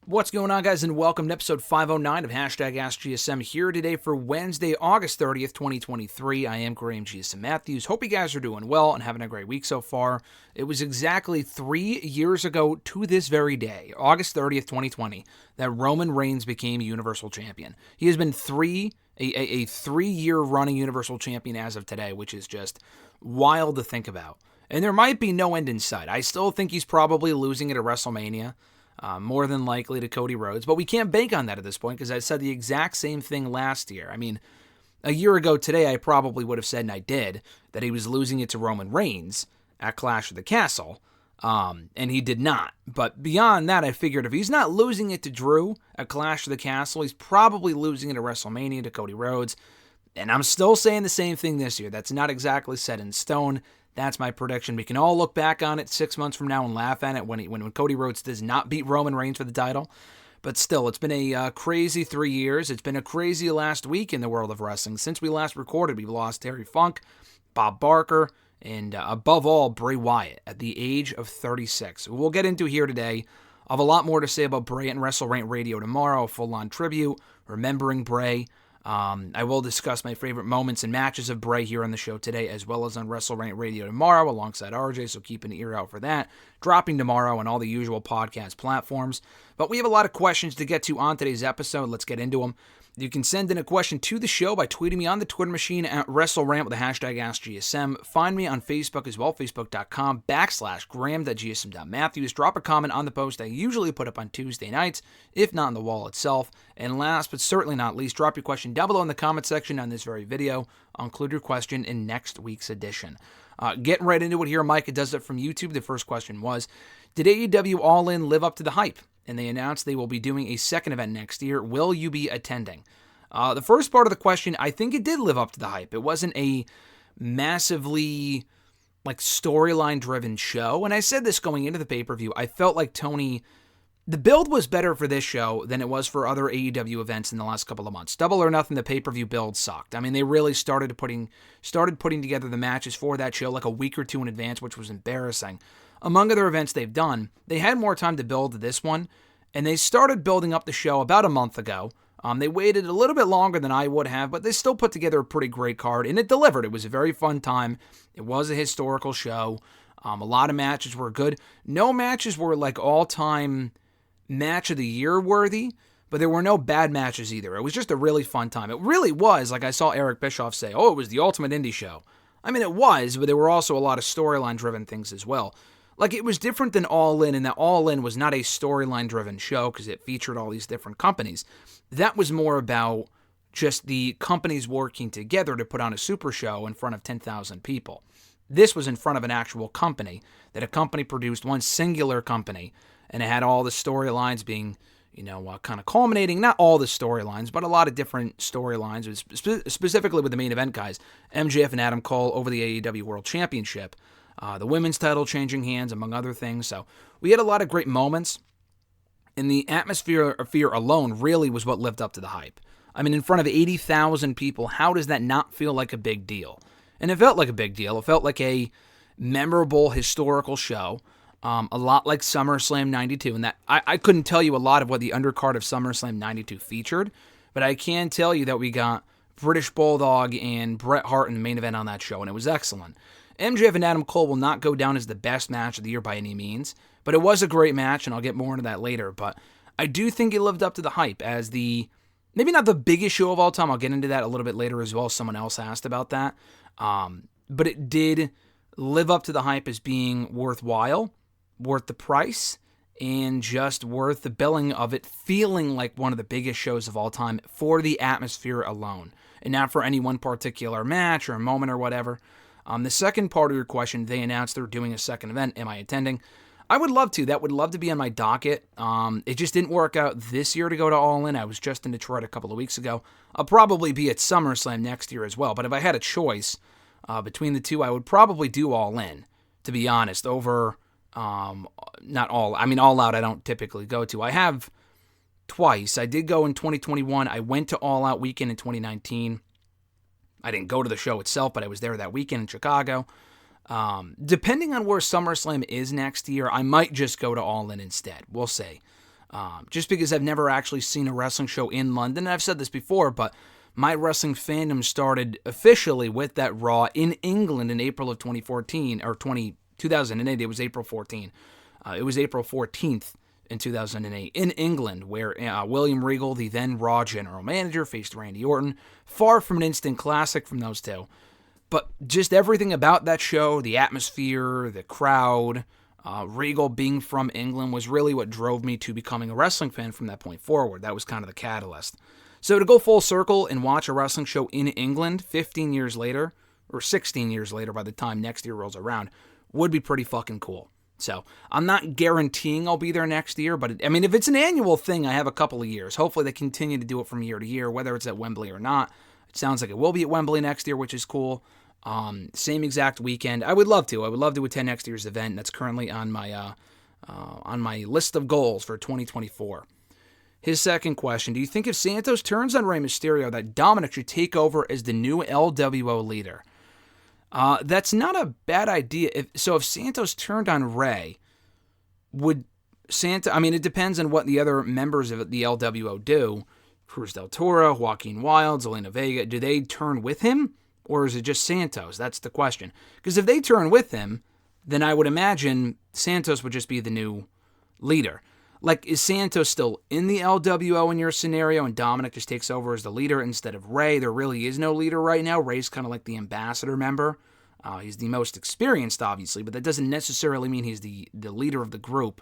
What's going on, guys, and welcome to episode 509 of AskGSM here today for Wednesday, August 30th, 2023. I am Graham GSM Matthews. Hope you guys are doing well and having a great week so far. It was exactly 3 years ago to this very day, August 30th, 2020, that Roman Reigns became Universal Champion. He has been a 3-year running Universal Champion as of today, which is just wild to think about. And there might be no end in sight. I still think he's probably losing it at WrestleMania. More than likely to Cody Rhodes, but we can't bank on that at this point because I said the exact same thing last year. I mean, a year ago today, I probably would have said, and I did, that he was losing it to Roman Reigns at Clash of the Castle, and he did not. But beyond that, I figured if he's not losing it to Drew at Clash of the Castle, he's probably losing it at WrestleMania to Cody Rhodes, and I'm still saying the same thing this year. That's not exactly set in stone. That's my prediction. We can all look back on it 6 months from now and laugh at it when Cody Rhodes does not beat Roman Reigns for the title. But still, it's been a crazy 3 years. It's been a crazy last week in the world of wrestling. Since we last recorded, we've lost Terry Funk, Bob Barker, and above all, Bray Wyatt at the age of 36. We'll get into here today. I'll have a lot more to say about Bray and WrestleRant Radio tomorrow, a full-on tribute, remembering Bray. I will discuss my favorite moments and matches of Bray here on the show today, as well as on WrestleRant Radio tomorrow alongside RJ, so keep an ear out for that. Dropping tomorrow on all the usual podcast platforms. But we have a lot of questions to get to on today's episode. Let's get into them. You can send in a question to the show by tweeting me on the Twitter machine at WrestleRant with the hashtag AskGSM. Find me on Facebook as well, facebook.com/Graham.GSM.Matthews. Drop a comment on the post I usually put up on Tuesday nights, if not on the wall itself. And last but certainly not least, drop your question down below in the comment section on this very video. I'll include your question in next week's edition. Getting right into it here, Micah does it from YouTube. The first question was, did AEW All In live up to the hype? And they announced they will be doing a second event next year. Will you be attending? The first part of the question, I think it did live up to the hype. It wasn't a massively storyline-driven show. And I said this going into the pay-per-view. I felt like Tony, the build was better for this show than it was for other AEW events in the last couple of months. Double or Nothing, the pay-per-view build sucked. I mean, they really started putting together the matches for that show like a week or two in advance, which was embarrassing. Among other events they've done, they had more time to build this one, and they started building up the show about a month ago. They waited a little bit longer than I would have, but they still put together a pretty great card, and it delivered. It was a very fun time. It was a historical show. A lot of matches were good. No matches were all-time match of the year worthy, but there were no bad matches either. It was just a really fun time. It really was, like I saw Eric Bischoff say, it was the ultimate indie show. I mean, it was, but there were also a lot of storyline-driven things as well. It was different than All In that All In was not a storyline-driven show because it featured all these different companies. That was more about just the companies working together to put on a super show in front of 10,000 people. This was in front of an actual company, that a company produced, one singular company, and it had all the storylines being, kind of culminating, not all the storylines, but a lot of different storylines, specifically with the main event guys, MJF and Adam Cole over the AEW World Championship. The women's title changing hands, among other things. So we had a lot of great moments, and the atmosphere alone really was what lived up to the hype. I mean, in front of 80,000 people, how does that not feel like a big deal? And it felt like a big deal. It felt like a memorable historical show, a lot like SummerSlam 92. And that I couldn't tell you a lot of what the undercard of SummerSlam 92 featured, but I can tell you that we got British Bulldog and Bret Hart in the main event on that show, and it was excellent. MJF and Adam Cole will not go down as the best match of the year by any means, but it was a great match, and I'll get more into that later. But I do think it lived up to the hype as maybe not the biggest show of all time. I'll get into that a little bit later as well. Someone else asked about that. But it did live up to the hype as being worthwhile, worth the price, and just worth the billing of it feeling like one of the biggest shows of all time for the atmosphere alone, and not for any one particular match or moment or whatever. The second part of your question, they announced they're doing a second event. Am I attending? I would love to. That would love to be on my docket. It just didn't work out this year to go to All In. I was just in Detroit a couple of weeks ago. I'll probably be at SummerSlam next year as well. But if I had a choice between the two, I would probably do All In, to be honest, over not All Out I don't typically go to. I have twice. I did go in 2021. I went to All Out weekend in 2019. I didn't go to the show itself, but I was there that weekend in Chicago. Depending on where SummerSlam is next year, I might just go to All In instead. We'll see. Just because I've never actually seen a wrestling show in London. And I've said this before, but my wrestling fandom started officially with that Raw in England in April of 2014, or 2008. It was April 14. It was April 14th in 2008 in England, where William Regal, the then Raw general manager, faced Randy Orton. Far from an instant classic from those two. But just everything about that show, the atmosphere, the crowd, Regal being from England was really what drove me to becoming a wrestling fan from that point forward. That was kind of the catalyst. So to go full circle and watch a wrestling show in England 15 years later, or 16 years later by the time next year rolls around, would be pretty fucking cool. So I'm not guaranteeing I'll be there next year, but if it's an annual thing, I have a couple of years. Hopefully they continue to do it from year to year, whether it's at Wembley or not. It sounds like it will be at Wembley next year, which is cool. Same exact weekend. I would love to attend next year's event. That's currently on my list of goals for 2024. His second question, do you think if Santos turns on Rey Mysterio that Dominic should take over as the new LWO leader? That's not a bad idea. If Santos turned on Rey, would it depends on what the other members of the LWO do. Cruz del Toro, Joaquin Wilde, Zelina Vega, do they turn with him? Or is it just Santos? That's the question. Because if they turn with him, then I would imagine Santos would just be the new leader. Like, is Santos still in the LWO in your scenario and Dominic just takes over as the leader instead of Rey? There really is no leader right now. Rey's kind of like the ambassador member. He's the most experienced, obviously, but that doesn't necessarily mean he's the leader of the group.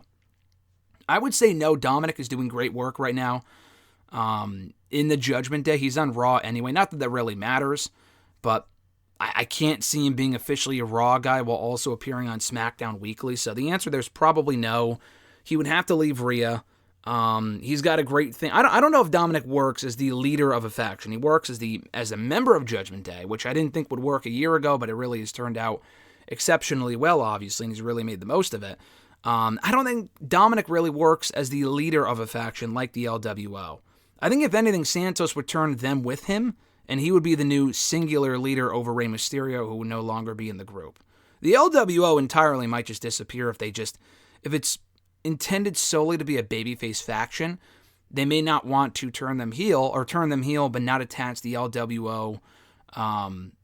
I would say no, Dominic is doing great work right now. In the Judgment Day, he's on Raw anyway. Not that that really matters, but I can't see him being officially a Raw guy while also appearing on SmackDown weekly. So the answer there's probably no. He would have to leave Rhea. He's got a great thing. I don't know if Dominic works as the leader of a faction. He works as a member of Judgment Day, which I didn't think would work a year ago, but it really has turned out exceptionally well, obviously, and he's really made the most of it. I don't think Dominic really works as the leader of a faction like the LWO. I think if anything, Santos would turn them with him, and he would be the new singular leader over Rey Mysterio, who would no longer be in the group. The LWO entirely might just disappear if it's intended solely to be a babyface faction. They may not want to turn them heel but not attach the LWO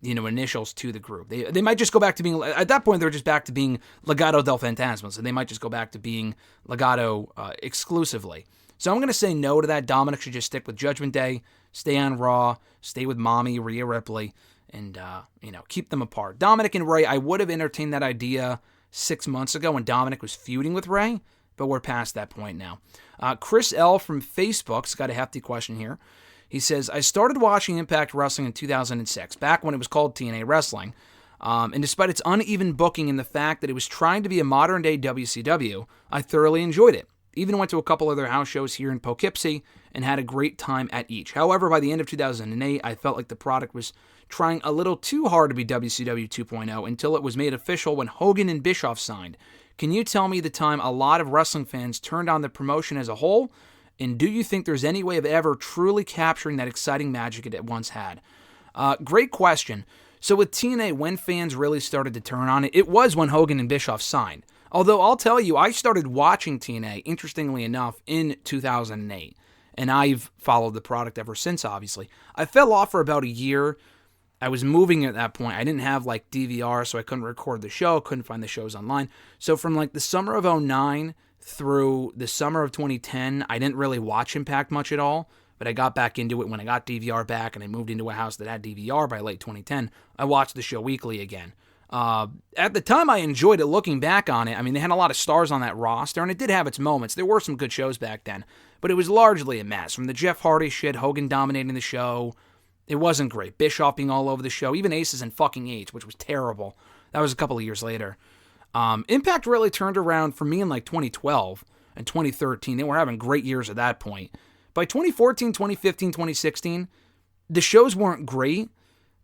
initials to the group. They might just go back to being, at that point they're just back to being Legado del Fantasma, so they might just go back to being Legado exclusively. So I'm going to say no to that. Dominic should just stick with Judgment Day, stay on Raw, stay with Mommy, Rhea Ripley, and keep them apart. Dominic and Rey, I would have entertained that idea 6 months ago when Dominic was feuding with Rey, but we're past that point now. Chris L. from Facebook's got a hefty question here. He says, I started watching Impact Wrestling in 2006, back when it was called TNA Wrestling, and despite its uneven booking and the fact that it was trying to be a modern-day WCW, I thoroughly enjoyed it. Even went to a couple other house shows here in Poughkeepsie and had a great time at each. However, by the end of 2008, I felt like the product was trying a little too hard to be WCW 2.0 until it was made official when Hogan and Bischoff signed. Can you tell me the time a lot of wrestling fans turned on the promotion as a whole? And do you think there's any way of ever truly capturing that exciting magic it once had? Great question. So with TNA, when fans really started to turn on it, it was when Hogan and Bischoff signed. Although I'll tell you, I started watching TNA, interestingly enough, in 2008. And I've followed the product ever since, obviously. I fell off for about a year. I was moving at that point. I didn't have DVR, so I couldn't record the show, couldn't find the shows online. So from the summer of 2009 through the summer of 2010, I didn't really watch Impact much at all. But I got back into it when I got DVR back and I moved into a house that had DVR by late 2010. I watched the show weekly again. At the time, I enjoyed it looking back on it. I mean, they had a lot of stars on that roster, and it did have its moments. There were some good shows back then, but it was largely a mess. From the Jeff Hardy shit, Hogan dominating the show, it wasn't great. Bischoff being all over the show, even Aces and fucking H, which was terrible. That was a couple of years later. Impact really turned around for me in 2012 and 2013. They were having great years at that point. By 2014, 2015, 2016, the shows weren't great,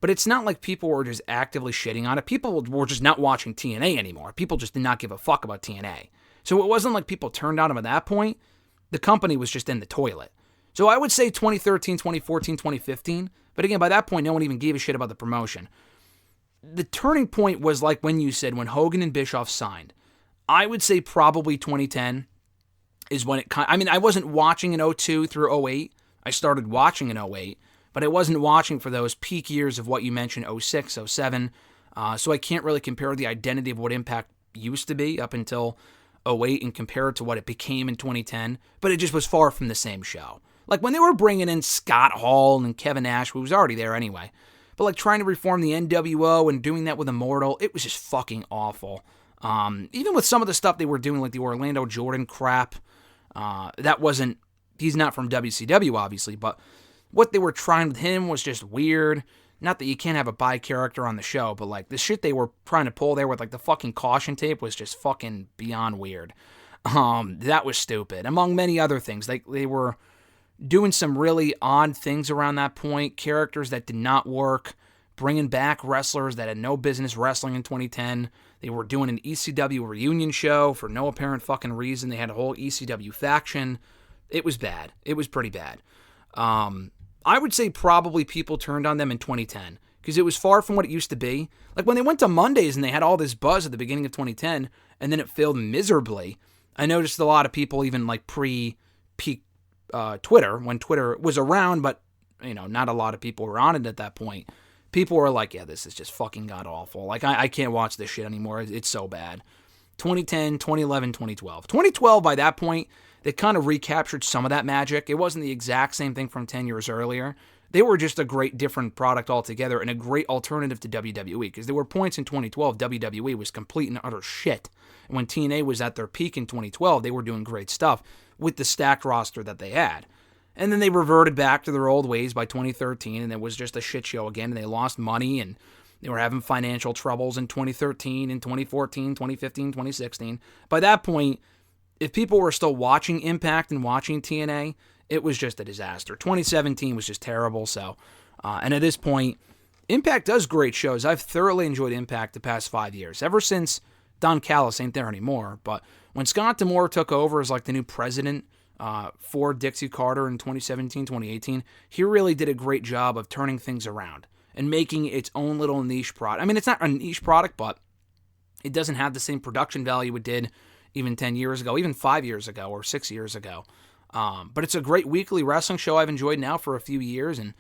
but it's not like people were just actively shitting on it. People were just not watching TNA anymore. People just did not give a fuck about TNA. So it wasn't like people turned on them at that point. The company was just in the toilet. So I would say 2013, 2014, 2015. But again, by that point, no one even gave a shit about the promotion. The turning point was when you said when Hogan and Bischoff signed. I would say probably 2010. is when I wasn't watching in 02 through 08. I started watching in 08, but I wasn't watching for those peak years of what you mentioned, 06, 07. So I can't really compare the identity of what Impact used to be up until 08 and compare it to what it became in 2010, but it just was far from the same show. Like when they were bringing in Scott Hall and Kevin Nash, who was already there anyway, but like trying to reform the NWO and doing that with Immortal, it was just fucking awful. Even with some of the stuff they were doing, like the Orlando Jordan crap, he's not from WCW obviously, but what they were trying with him was just weird. Not that you can't have a bi character on the show, but like the shit they were trying to pull there with like the fucking caution tape was just fucking beyond weird. That was stupid. Among many other things, they were doing some really odd things around that point, characters that did not work, bringing back wrestlers that had no business wrestling in 2010. They were doing an ECW reunion show for no apparent fucking reason. They had a whole ECW faction. It was bad. It was pretty bad. I would say probably people turned on them in 2010 because it was far from what it used to be. Like when they went to Mondays and they had all this buzz at the beginning of 2010 and then it failed miserably. I noticed a lot of people even like pre-peak Twitter, when Twitter was around, but not a lot of people were on it at that point. People were like, yeah, this is just fucking god awful. Like I can't watch this shit anymore. It's so bad. 2010, 2011, 2012. 2012 by that point, they kind of recaptured some of that magic. It wasn't the exact same thing from 10 years earlier. They were just a great different product altogether and a great alternative to WWE because there were points in 2012 WWE was complete and utter shit. And when TNA was at their peak in 2012, they were doing great stuff with the stacked roster that they had. And then they reverted back to their old ways by 2013 and it was just a shit show again and they lost money and they were having financial troubles in 2013 and 2014, 2015, 2016. By that point, if people were still watching Impact and watching TNA, it was just a disaster. 2017 was just terrible. So, and at this point, Impact does great shows. I've thoroughly enjoyed Impact the past 5 years, ever since Don Callis ain't there anymore. But when Scott D'Amore took over as like the new president for Dixie Carter in 2017, 2018, he really did a great job of turning things around and making its own little niche product. I mean, it's not a niche product, but it doesn't have the same production value it did even 10 years ago, even 5 years ago or 6 years ago. But it's a great weekly wrestling show I've enjoyed now for a few years, and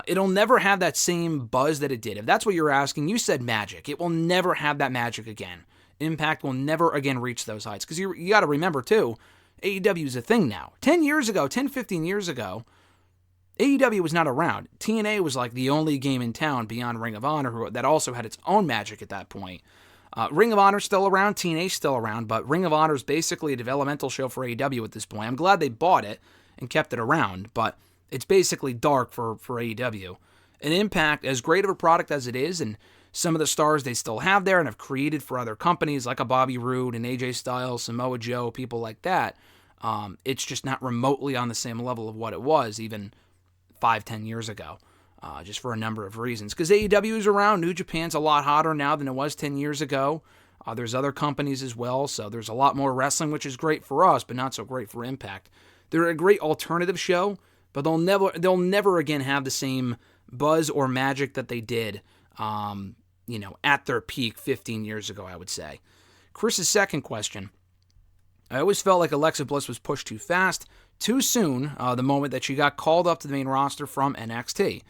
it'll never have that same buzz that it did. If that's what you're asking, you said magic. It will never have that magic again. Impact will never again reach those heights. Because you got to remember, too, AEW is a thing now. 10 years ago, 10, 15 years ago, AEW was not around. TNA was like the only game in town beyond Ring of Honor that also had its own magic at that point. Ring of Honor's still around, TNA's still around, but Ring of Honor is basically a developmental show for AEW at this point. I'm glad they bought it and kept it around, but it's basically dark for AEW. And Impact, as great of a product as it is, and some of the stars they still have there and have created for other companies like a Bobby Roode and AJ Styles, Samoa Joe, people like that, it's just not remotely on the same level of what it was even 5-10 years ago. Just for a number of reasons. Because AEW is around. New Japan's a lot hotter now than it was 10 years ago. There's other companies as well, so there's a lot more wrestling, which is great for us, but not so great for Impact. They're a great alternative show, but they'll never again have the same buzz or magic that they did, at their peak 15 years ago, I would say. Chris's second question. I always felt like Alexa Bliss was pushed too fast, too soon, the moment that she got called up to the main roster from NXT.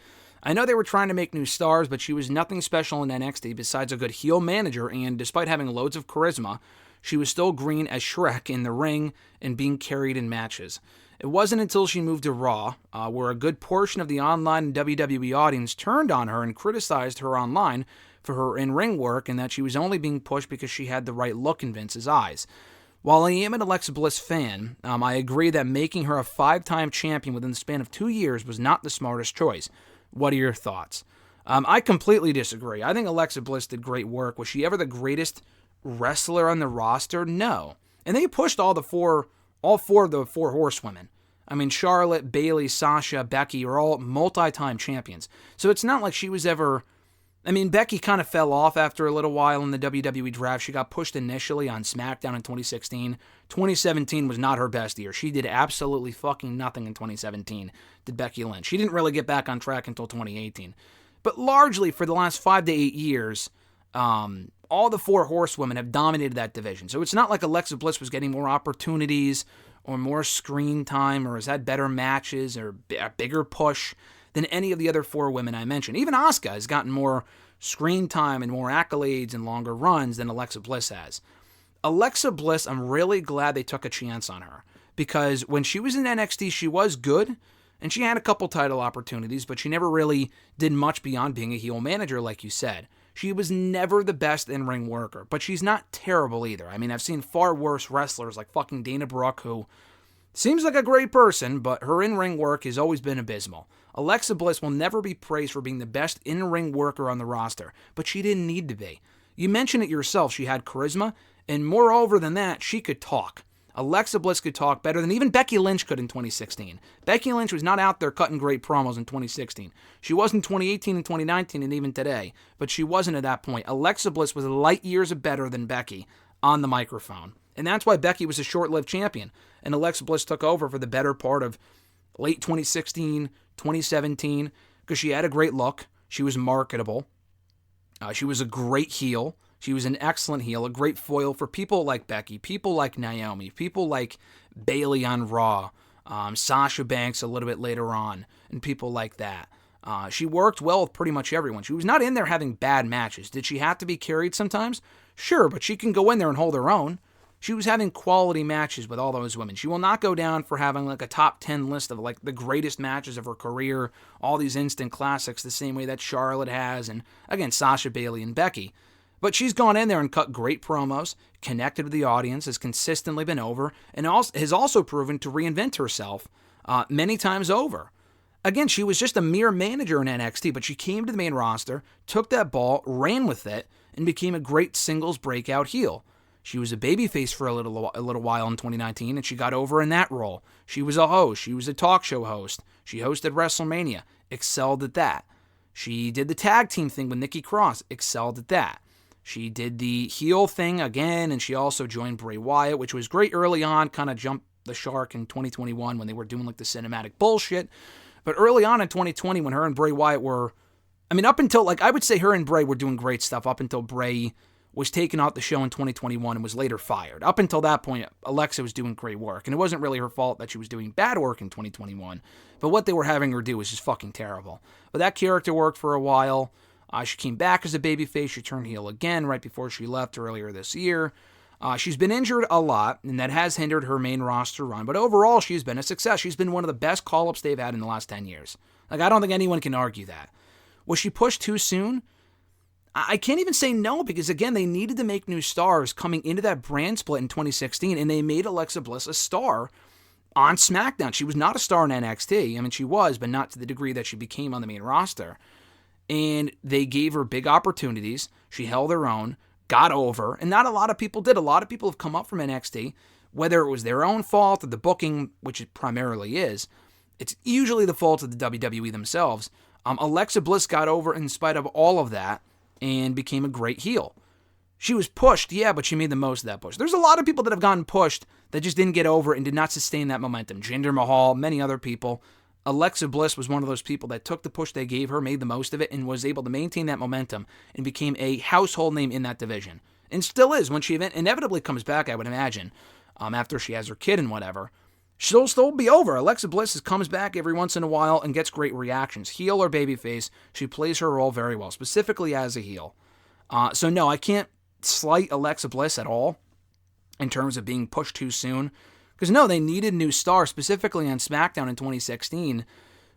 I know they were trying to make new stars, but she was nothing special in NXT besides a good heel manager, and despite having loads of charisma, she was still green as Shrek in the ring and being carried in matches. It wasn't until she moved to Raw, where a good portion of the online and WWE audience turned on her and criticized her online for her in-ring work and that she was only being pushed because she had the right look in Vince's eyes. While I am an Alexa Bliss fan, I agree that making her a 5-time champion within the span of 2 years was not the smartest choice. What are your thoughts? I completely disagree. I think Alexa Bliss did great work. Was she ever the greatest wrestler on the roster? No. And they pushed all four of the four horsewomen. I mean, Charlotte, Bayley, Sasha, Becky are all multi-time champions. So it's not like she was ever... I mean, Becky kind of fell off after a little while in the WWE draft. She got pushed initially on SmackDown in 2016. 2017 was not her best year. She did absolutely fucking nothing in 2017, did Becky Lynch. She didn't really get back on track until 2018. But largely, for the last 5 to 8 years, all the four horsewomen have dominated that division. So it's not like Alexa Bliss was getting more opportunities or more screen time or has had better matches or a bigger push than any of the other 4 women I mentioned. Even Asuka has gotten more screen time and more accolades and longer runs than Alexa Bliss has. Alexa Bliss, I'm really glad they took a chance on her, because when she was in NXT, she was good, and she had a couple title opportunities, but she never really did much beyond being a heel manager, like you said. She was never the best in-ring worker, but she's not terrible either. I mean, I've seen far worse wrestlers like fucking Dana Brooke, who seems like a great person, but her in-ring work has always been abysmal. Alexa Bliss will never be praised for being the best in-ring worker on the roster, but she didn't need to be. You mentioned it yourself, she had charisma, and moreover than that, she could talk. Alexa Bliss could talk better than even Becky Lynch could in 2016. Becky Lynch was not out there cutting great promos in 2016. She was in 2018 and 2019 and even today, but she wasn't at that point. Alexa Bliss was light years better than Becky on the microphone. And that's why Becky was a short-lived champion. And Alexa Bliss took over for the better part of late 2016, 2017, because she had a great look. She was marketable. She was a great heel. She was an excellent heel, a great foil for people like Becky, people like Naomi, people like Bayley on Raw, Sasha Banks a little bit later on, and people like that. She worked well with pretty much everyone. She was not in there having bad matches. Did she have to be carried sometimes? Sure, but she can go in there and hold her own. She was having quality matches with all those women. She will not go down for having like a top 10 list of like the greatest matches of her career, all these instant classics the same way that Charlotte has, and again, Sasha, Bayley, and Becky. But she's gone in there and cut great promos, connected with the audience, has consistently been over, and has also proven to reinvent herself many times over. Again, she was just a mere manager in NXT, but she came to the main roster, took that ball, ran with it, and became a great singles breakout heel. She was a babyface for a little while in 2019, and she got over in that role. She was a host. She was a talk show host. She hosted WrestleMania, excelled at that. She did the tag team thing with Nikki Cross, excelled at that. She did the heel thing again, and she also joined Bray Wyatt, which was great early on, kind of jumped the shark in 2021 when they were doing like the cinematic bullshit. But early on in 2020, when her and Bray Wyatt were, I mean, up until, like, I would say her and Bray were doing great stuff up until Bray was taken off the show in 2021 and was later fired. Up until that point, Alexa was doing great work, and it wasn't really her fault that she was doing bad work in 2021, but what they were having her do was just fucking terrible. But that character worked for a while. She came back as a babyface. She turned heel again right before she left earlier this year. She's been injured a lot, and that has hindered her main roster run. But overall, she's been a success. She's been one of the best call-ups they've had in the last 10 years. Like, I don't think anyone can argue that. Was she pushed too soon? I can't even say no, because, again, they needed to make new stars coming into that brand split in 2016, and they made Alexa Bliss a star on SmackDown. She was not a star in NXT. I mean, she was, but not to the degree that she became on the main roster. And they gave her big opportunities. She held her own, got over, and not a lot of people did. A lot of people have come up from NXT, whether it was their own fault or the booking, which it primarily is. It's usually the fault of the WWE themselves. Alexa Bliss got over in spite of all of that and became a great heel. She was pushed, yeah, but she made the most of that push. There's a lot of people that have gotten pushed that just didn't get over it and did not sustain that momentum. Jinder Mahal, many other people. Alexa Bliss was one of those people that took the push they gave her, made the most of it, and was able to maintain that momentum and became a household name in that division. And still is when she inevitably comes back, I would imagine, after she has her kid and whatever. She'll still be over. Alexa Bliss comes back every once in a while and gets great reactions. Heel or babyface, she plays her role very well, specifically as a heel. So no, I can't slight Alexa Bliss at all in terms of being pushed too soon. Because no, they needed new stars, specifically on SmackDown in 2016,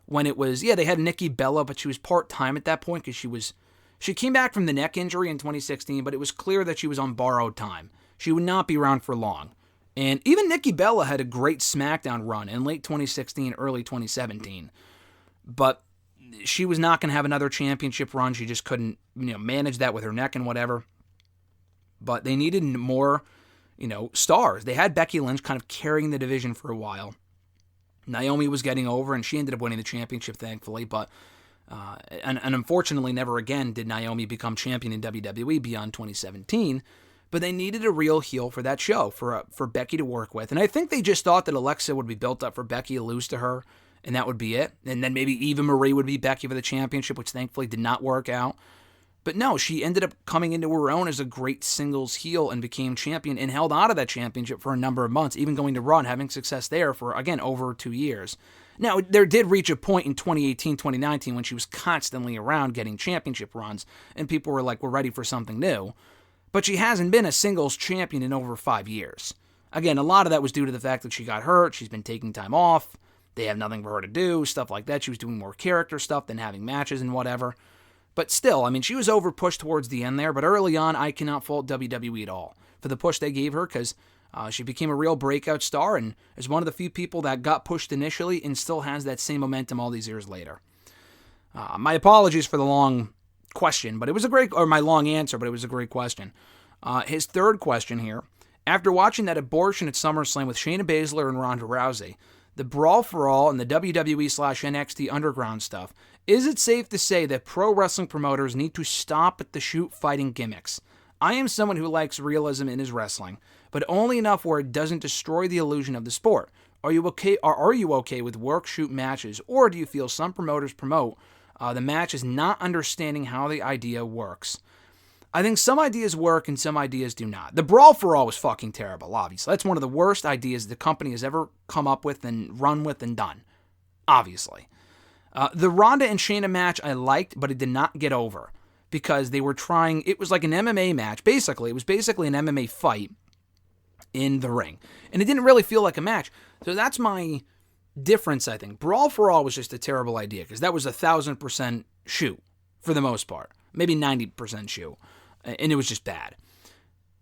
when it was, yeah, they had Nikki Bella, but she was part-time at that point, because she came back from the neck injury in 2016, but it was clear that she was on borrowed time. She would not be around for long. And even Nikki Bella had a great SmackDown run in late 2016, early 2017. But she was not going to have another championship run. She just couldn't, manage that with her neck and whatever. But they needed more, stars. They had Becky Lynch kind of carrying the division for a while. Naomi was getting over, and she ended up winning the championship, thankfully. But and unfortunately, never again did Naomi become champion in WWE beyond 2017. But they needed a real heel for that show, for Becky to work with. And I think they just thought that Alexa would be built up for Becky to lose to her, and that would be it. And then maybe Eva Marie would be Becky for the championship, which thankfully did not work out. But no, she ended up coming into her own as a great singles heel and became champion and held on to that championship for a number of months, even going to Raw and having success there for, again, over 2 years. Now, there did reach a point in 2018, 2019 when she was constantly around getting championship runs, and people were like, we're ready for something new. But she hasn't been a singles champion in over 5 years. Again, a lot of that was due to the fact that she got hurt, she's been taking time off, they have nothing for her to do, stuff like that. She was doing more character stuff than having matches and whatever. But still, I mean, she was over-pushed towards the end there, but early on, I cannot fault WWE at all for the push they gave her, because she became a real breakout star and is one of the few people that got pushed initially and still has that same momentum all these years later. My apologies for the long question, but it was my long answer, but it was a great question. His third question here: after watching that abortion at SummerSlam with Shayna Baszler and Ronda Rousey, the Brawl for All and the WWE/NXT Underground stuff, is it safe to say that pro wrestling promoters need to stop at the shoot fighting gimmicks? I am someone who likes realism in his wrestling, but only enough where it doesn't destroy the illusion of the sport. Are you okay with work shoot matches, or do you feel some promoters promote the matches not understanding how the idea works? I think some ideas work and some ideas do not. The Brawl for All was fucking terrible, obviously. That's one of the worst ideas the company has ever come up with and run with and done, obviously. The Ronda and Shayna match I liked, but it did not get over because they were trying, it was like an MMA match, basically. It was basically an MMA fight in the ring. And it didn't really feel like a match. So that's my difference, I think. Brawl for All was just a terrible idea because that was 1,000% shoot for the most part. Maybe 90% shoot. And it was just bad.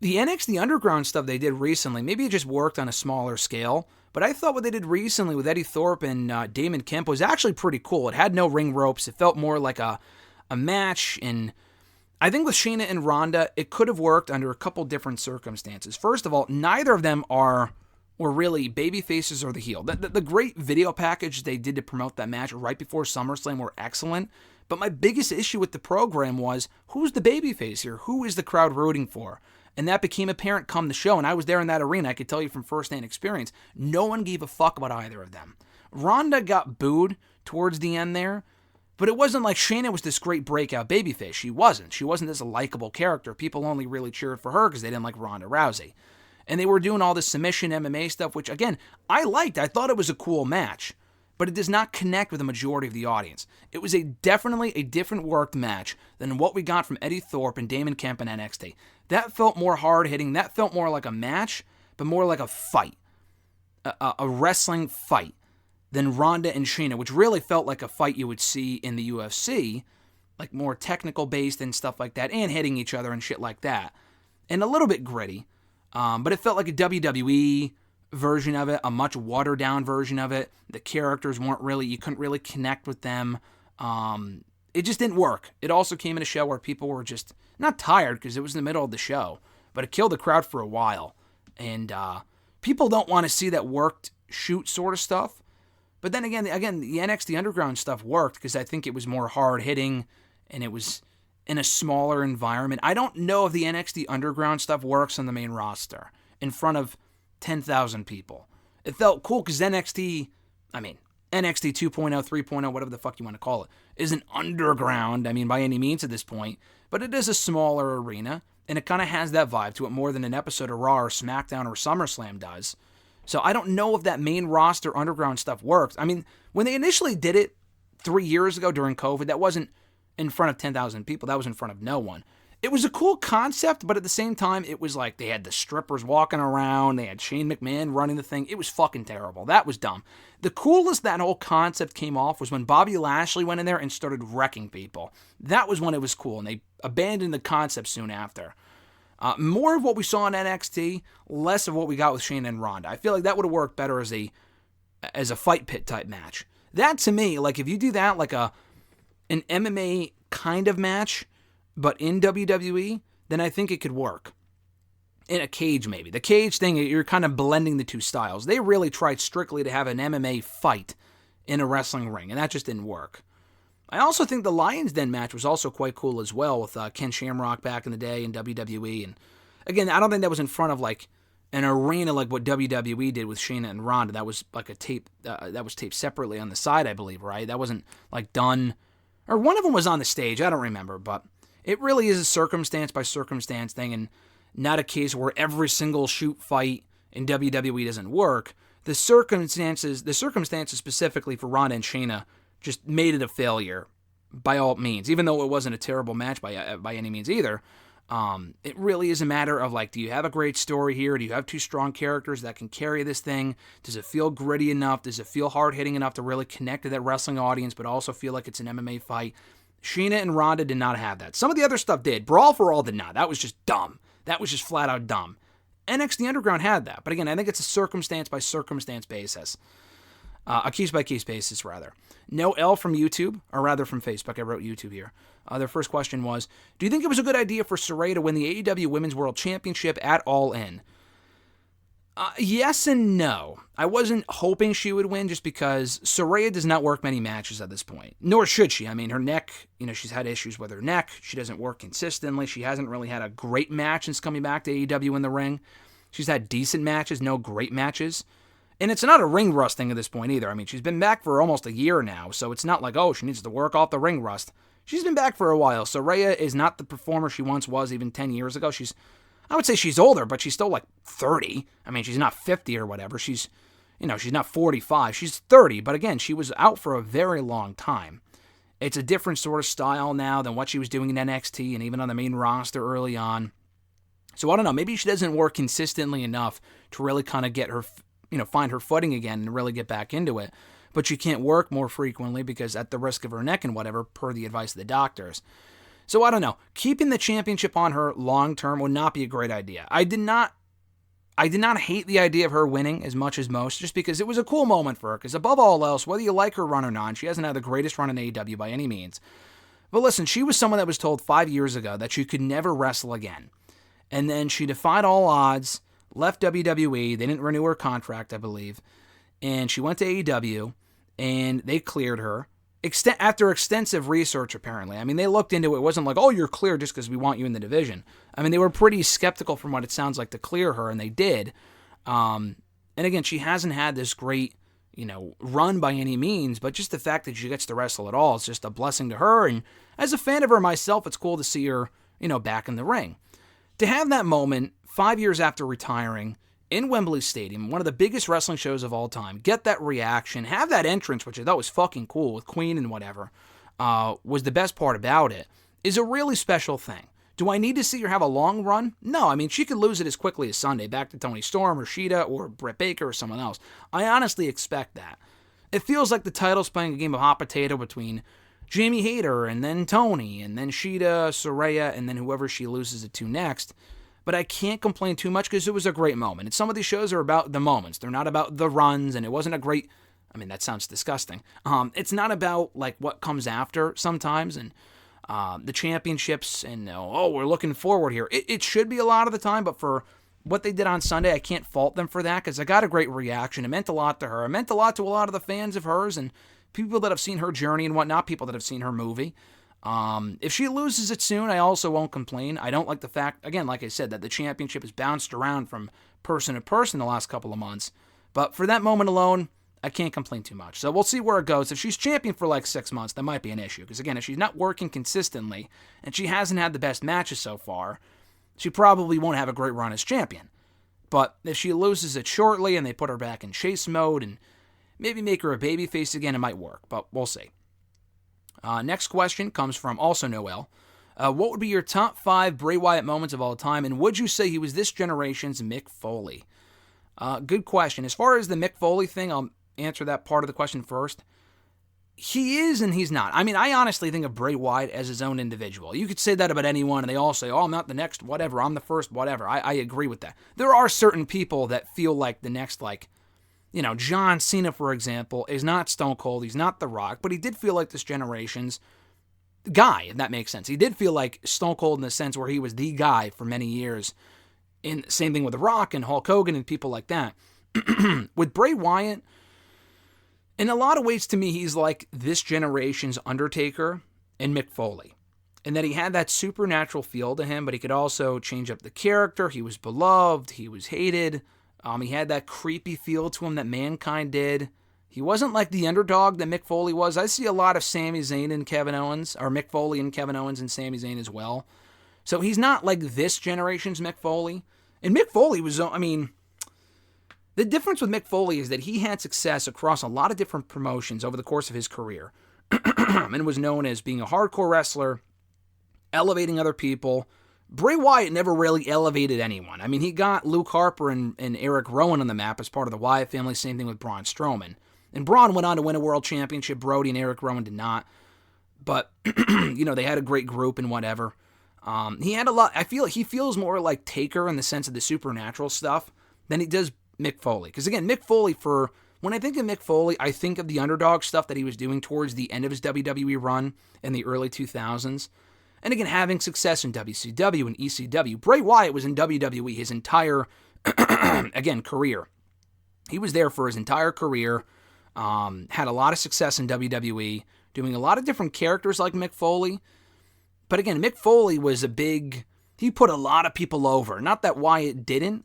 The NXT Underground stuff they did recently, maybe it just worked on a smaller scale, but I thought what they did recently with Eddie Thorpe and Damon Kemp was actually pretty cool. It had no ring ropes. It felt more like a match, and I think with Shayna and Ronda, it could have worked under a couple different circumstances. First of all, neither of them were really baby faces or the heel. The great video package they did to promote that match right before SummerSlam were excellent, but my biggest issue with the program was, who's the babyface here? Who is the crowd rooting for? And that became apparent come the show, and I was there in that arena. I could tell you from firsthand experience, no one gave a fuck about either of them. Ronda got booed towards the end there, but it wasn't like Shayna was this great breakout babyface. She wasn't. She wasn't this likable character. People only really cheered for her because they didn't like Ronda Rousey. And they were doing all this submission MMA stuff, which, again, I liked. I thought it was a cool match, but it does not connect with the majority of the audience. It was definitely a different worked match than what we got from Eddie Thorpe and Damon Kemp in NXT. That felt more hard-hitting. That felt more like a match, but more like a fight, a wrestling fight than Ronda and Shayna, which really felt like a fight you would see in the UFC, like more technical-based and stuff like that, and hitting each other and shit like that, and a little bit gritty, but it felt like a WWE version of it, a much watered-down version of it. The characters you couldn't really connect with them. It just didn't work. It also came in a show where people were just not tired because it was in the middle of the show, but it killed the crowd for a while. And people don't want to see that worked shoot sort of stuff. But then again, the NXT Underground stuff worked because I think it was more hard-hitting and it was in a smaller environment. I don't know if the NXT Underground stuff works on the main roster in front of 10,000 people. It felt cool because NXT 2.0, 3.0, whatever the fuck you want to call it, isn't underground, by any means at this point, but it is a smaller arena, and it kind of has that vibe to it more than an episode of Raw or SmackDown or SummerSlam does. So I don't know if that main roster underground stuff works. When they initially did it 3 years ago during COVID, that wasn't in front of 10,000 people. That was in front of no one. It was a cool concept, but at the same time, it was like they had the strippers walking around. They had Shane McMahon running the thing. It was fucking terrible. That was dumb. The coolest that whole concept came off was when Bobby Lashley went in there and started wrecking people. That was when it was cool, and they abandoned the concept soon after. More of what we saw in NXT, less of what we got with Shane and Ronda. I feel like that would have worked better as a fight pit type match. That, to me, like if you do that like an MMA kind of match, but in WWE, then I think it could work. In a cage, maybe. The cage thing, you're kind of blending the two styles. They really tried strictly to have an MMA fight in a wrestling ring, and that just didn't work. I also think the Lions Den match was also quite cool as well, with Ken Shamrock back in the day in WWE. And again, I don't think that was in front of like an arena like what WWE did with Shayna and Ronda. That was like a tape, that was taped separately on the side, I believe, right? That wasn't like done, or one of them was on the stage, I don't remember, but it really is a circumstance by circumstance thing, and not a case where every single shoot fight in WWE doesn't work. The circumstances specifically for Ronda and Shayna just made it a failure by all means, even though it wasn't a terrible match by any means either. It really is a matter of, like, do you have a great story here? Do you have two strong characters that can carry this thing? Does it feel gritty enough? Does it feel hard-hitting enough to really connect to that wrestling audience, but also feel like it's an MMA fight? Shayna and Ronda did not have that. Some of the other stuff did. Brawl for All did not. That was just dumb. That was just flat-out dumb. NXT Underground had that. But again, I think it's a circumstance-by-circumstance basis. A case-by-case basis, rather. No L from YouTube, or rather from Facebook. I wrote YouTube here. Their first question was, do you think it was a good idea for Saraya to win the AEW Women's World Championship at All In? Yes and no. I wasn't hoping she would win just because Saraya does not work many matches at this point. Nor should she. I mean, her neck, she's had issues with her neck. She doesn't work consistently. She hasn't really had a great match since coming back to AEW in the ring. She's had decent matches, no great matches. And it's not a ring rust thing at this point either. I mean, she's been back for almost a year now, so it's not like, oh, she needs to work off the ring rust. She's been back for a while. Saraya is not the performer she once was even 10 years ago. I would say she's older, but she's still like 30. I mean, she's not 50 or whatever. She's not 45. She's 30, but again, she was out for a very long time. It's a different sort of style now than what she was doing in NXT and even on the main roster early on. So I don't know, maybe she doesn't work consistently enough to really kind of get her, find her footing again and really get back into it. But she can't work more frequently because at the risk of her neck and whatever, per the advice of the doctors. So I don't know. Keeping the championship on her long term would not be a great idea. I did not hate the idea of her winning as much as most, just because it was a cool moment for her. Because above all else, whether you like her run or not, she hasn't had the greatest run in AEW by any means. But listen, she was someone that was told 5 years ago that she could never wrestle again. And then she defied all odds, left WWE. They didn't renew her contract, I believe. And she went to AEW, and they cleared her. After extensive research, apparently. I mean, they looked into it. It wasn't like, oh, you're clear just because we want you in the division. I mean, they were pretty skeptical from what it sounds like to clear her, and they did. And again, she hasn't had this great, run by any means, but just the fact that she gets to wrestle at all is just a blessing to her. And as a fan of her myself, it's cool to see her, back in the ring. To have that moment 5 years after retiring in Wembley Stadium, one of the biggest wrestling shows of all time, get that reaction, have that entrance, which I thought was fucking cool with Queen and whatever, was the best part about it, is a really special thing. Do I need to see her have a long run? No, I mean, she could lose it as quickly as Sunday, back to Toni Storm or Shida or Britt Baker or someone else. I honestly expect that. It feels like the title's playing a game of hot potato between Jamie Hayter and then Toni and then Shida, Saraya, and then whoever she loses it to next. But I can't complain too much because it was a great moment. And some of these shows are about the moments. They're not about the runs, and it wasn't a great... I mean, that sounds disgusting. It's not about, like, what comes after sometimes, and the championships, and, we're looking forward here. It should be a lot of the time, but for what they did on Sunday, I can't fault them for that, because I got a great reaction. It meant a lot to her. It meant a lot to a lot of the fans of hers, and people that have seen her journey and whatnot, people that have seen her movie. If she loses it soon, I also won't complain. I don't like the fact, again, like I said, that the championship has bounced around from person to person the last couple of months. But for that moment alone, I can't complain too much. So we'll see where it goes. If she's champion for like 6 months, that might be an issue. Because again, if she's not working consistently, and she hasn't had the best matches so far, she probably won't have a great run as champion. But if she loses it shortly, and they put her back in chase mode, and maybe make her a babyface again, it might work. But we'll see. Next question comes from also Noel. What would be your top 5 Bray Wyatt moments of all time, and would you say he was this generation's Mick Foley? Good question. As far as the Mick Foley thing, I'll answer that part of the question first. He is and he's not. I mean, I honestly think of Bray Wyatt as his own individual. You could say that about anyone, and they all say, oh, I'm not the next whatever, I'm the first whatever. I agree with that. There are certain people that feel like the next, John Cena, for example, is not Stone Cold, he's not The Rock, but he did feel like this generation's guy, if that makes sense. He did feel like Stone Cold in the sense where he was the guy for many years. And same thing with The Rock and Hulk Hogan and people like that. With Bray Wyatt, in a lot of ways to me, he's like this generation's Undertaker and Mick Foley. And that he had that supernatural feel to him, but he could also change up the character. He was beloved, he was hated. He had that creepy feel to him that Mankind did. He wasn't like the underdog that Mick Foley was. I see a lot of Sami Zayn and Kevin Owens, or Mick Foley and Kevin Owens and Sami Zayn as well. So he's not like this generation's Mick Foley. And Mick Foley was, the difference with Mick Foley is that he had success across a lot of different promotions over the course of his career and was known as being a hardcore wrestler, elevating other people. Bray Wyatt never really elevated anyone. I mean, he got Luke Harper and Eric Rowan on the map as part of the Wyatt family, same thing with Braun Strowman. And Braun went on to win a world championship. Brody and Eric Rowan did not. But, they had a great group and whatever. He had a lot. I feel like he feels more like Taker in the sense of the supernatural stuff than he does Mick Foley. Because again, Mick Foley, when I think of Mick Foley, I think of the underdog stuff that he was doing towards the end of his WWE run in the early 2000s. And again, having success in WCW and ECW. Bray Wyatt was in WWE his entire, again, career. He was there for his entire career. Had a lot of success in WWE, doing a lot of different characters like Mick Foley. But again, Mick Foley was he put a lot of people over. Not that Wyatt didn't.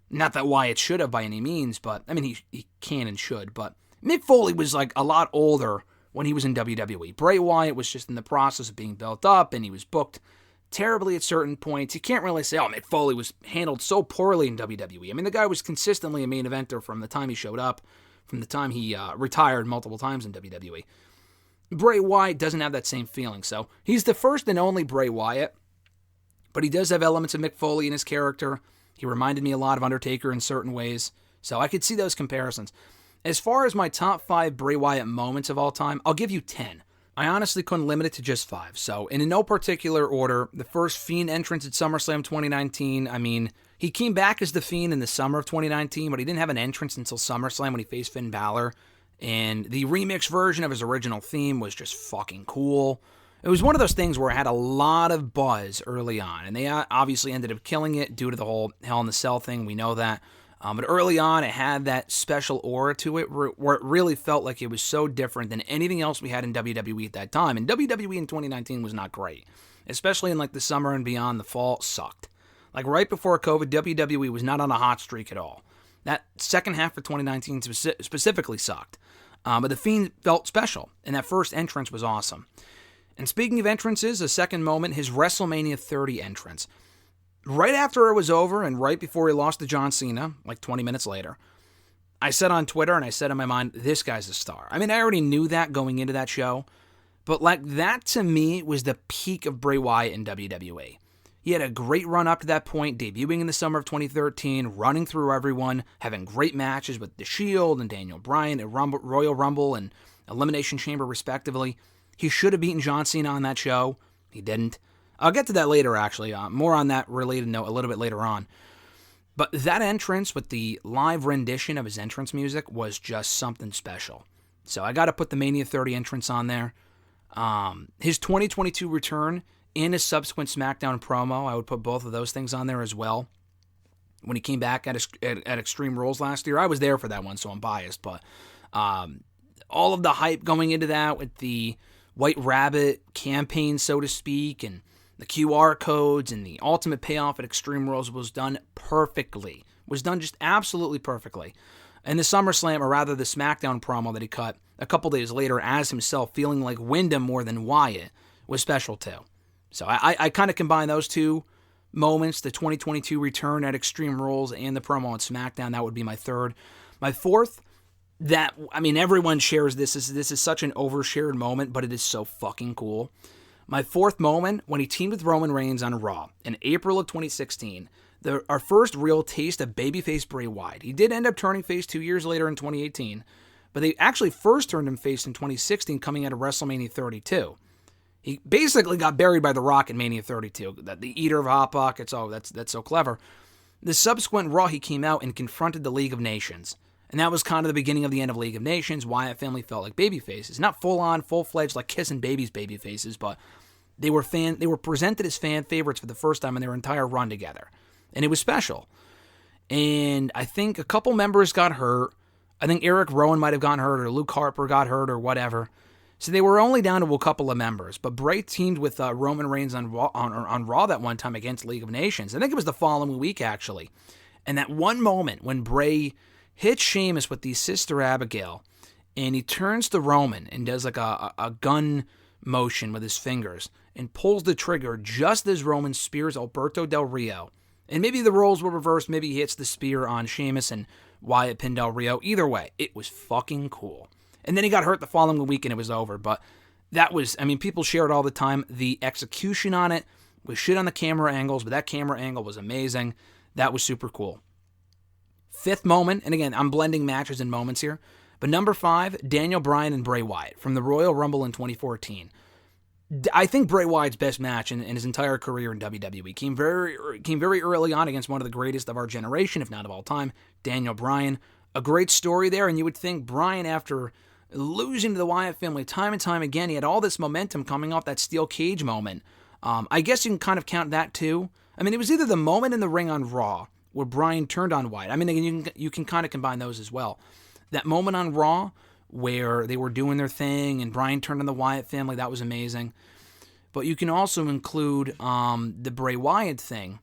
Not that Wyatt should have by any means, but, he can and should. But Mick Foley was like a lot older when he was in WWE. Bray Wyatt was just in the process of being built up, and he was booked terribly at certain points. You can't really say, Mick Foley was handled so poorly in WWE. The guy was consistently a main eventer from the time he showed up, from the time he retired multiple times in WWE. Bray Wyatt doesn't have that same feeling, so he's the first and only Bray Wyatt, but he does have elements of Mick Foley in his character. He reminded me a lot of Undertaker in certain ways, so I could see those comparisons. As far as my top 5 Bray Wyatt moments of all time, I'll give you 10. I honestly couldn't limit it to just 5, so in no particular order, the first Fiend entrance at SummerSlam 2019, he came back as The Fiend in the summer of 2019, but he didn't have an entrance until SummerSlam when he faced Finn Balor. And the remix version of his original theme was just fucking cool. It was one of those things where it had a lot of buzz early on. And they obviously ended up killing it due to the whole Hell in the Cell thing. We know that. But early on, it had that special aura to it where it really felt like it was so different than anything else we had in WWE at that time. And WWE in 2019 was not great. Especially in like the summer and beyond, the fall sucked. Like right before COVID, WWE was not on a hot streak at all. That second half of 2019 specifically sucked. But The Fiend felt special, and that first entrance was awesome. And speaking of entrances, a second moment, his WrestleMania 30 entrance. Right after it was over, and right before he lost to John Cena, like 20 minutes later, I said on Twitter, and I said in my mind, this guy's a star. I already knew that going into that show, but like that to me was the peak of Bray Wyatt in WWE. He had a great run up to that point, debuting in the summer of 2013, running through everyone, having great matches with The Shield and Daniel Bryan at Royal Rumble and Elimination Chamber, respectively. He should have beaten John Cena on that show. He didn't. I'll get to that later, actually. More on that related note a little bit later on. But that entrance with the live rendition of his entrance music was just something special. So I got to put the Mania 30 entrance on there. His 2022 return in his subsequent SmackDown promo, I would put both of those things on there as well. When he came back at Extreme Rules last year, I was there for that one, so I'm biased. But all of the hype going into that with the White Rabbit campaign, so to speak, and the QR codes and the ultimate payoff at Extreme Rules was done perfectly. Was done just absolutely perfectly. And the SummerSlam, or rather the SmackDown promo that he cut a couple days later as himself, feeling like Wyndham more than Wyatt, was special too. So I kind of combine those two moments, the 2022 return at Extreme Rules and the promo on SmackDown. That would be my third. My fourth, everyone shares this. This is such an overshared moment, but it is so fucking cool. My fourth moment, when he teamed with Roman Reigns on Raw in April of 2016, our first real taste of babyface Bray Wyatt. He did end up turning face 2 years later in 2018, but they actually first turned him face in 2016 coming out of WrestleMania 32. He basically got buried by The Rock in Mania 32. The eater of Hot Pockets, that's so clever. The subsequent Raw, he came out and confronted the League of Nations. And that was kind of the beginning of the end of League of Nations. Wyatt family felt like babyfaces. Not full-on, full-fledged, like kissing babies babyfaces, but they were presented as fan favorites for the first time in their entire run together. And it was special. And I think a couple members got hurt. I think Eric Rowan might have gotten hurt, or Luke Harper got hurt, or whatever. So they were only down to a couple of members, but Bray teamed with Roman Reigns on Raw that one time against League of Nations. I think it was the following week, actually. And that one moment when Bray hit Sheamus with the Sister Abigail, and he turns to Roman and does like a gun motion with his fingers and pulls the trigger just as Roman spears Alberto Del Rio. And maybe the roles were reversed, maybe he hits the spear on Sheamus and Wyatt pinned Del Rio. Either way, it was fucking cool. And then he got hurt the following week and it was over. But that was, I mean, people share it all the time. The execution on it was shit on the camera angles, but that camera angle was amazing. That was super cool. Fifth moment, and again, I'm blending matches and moments here, but number 5, Daniel Bryan and Bray Wyatt from the Royal Rumble in 2014. I think Bray Wyatt's best match in his entire career in WWE came very early on against one of the greatest of our generation, if not of all time, Daniel Bryan. A great story there, and you would think Bryan, after losing to the Wyatt family time and time again, he had all this momentum coming off that steel cage moment. I guess you can kind of count that too. I mean, it was either the moment in the ring on Raw where Bryan turned on Wyatt. I mean, again, you can kind of combine those as well. That moment on Raw where they were doing their thing and Bryan turned on the Wyatt family, that was amazing. But you can also include the Bray Wyatt thing,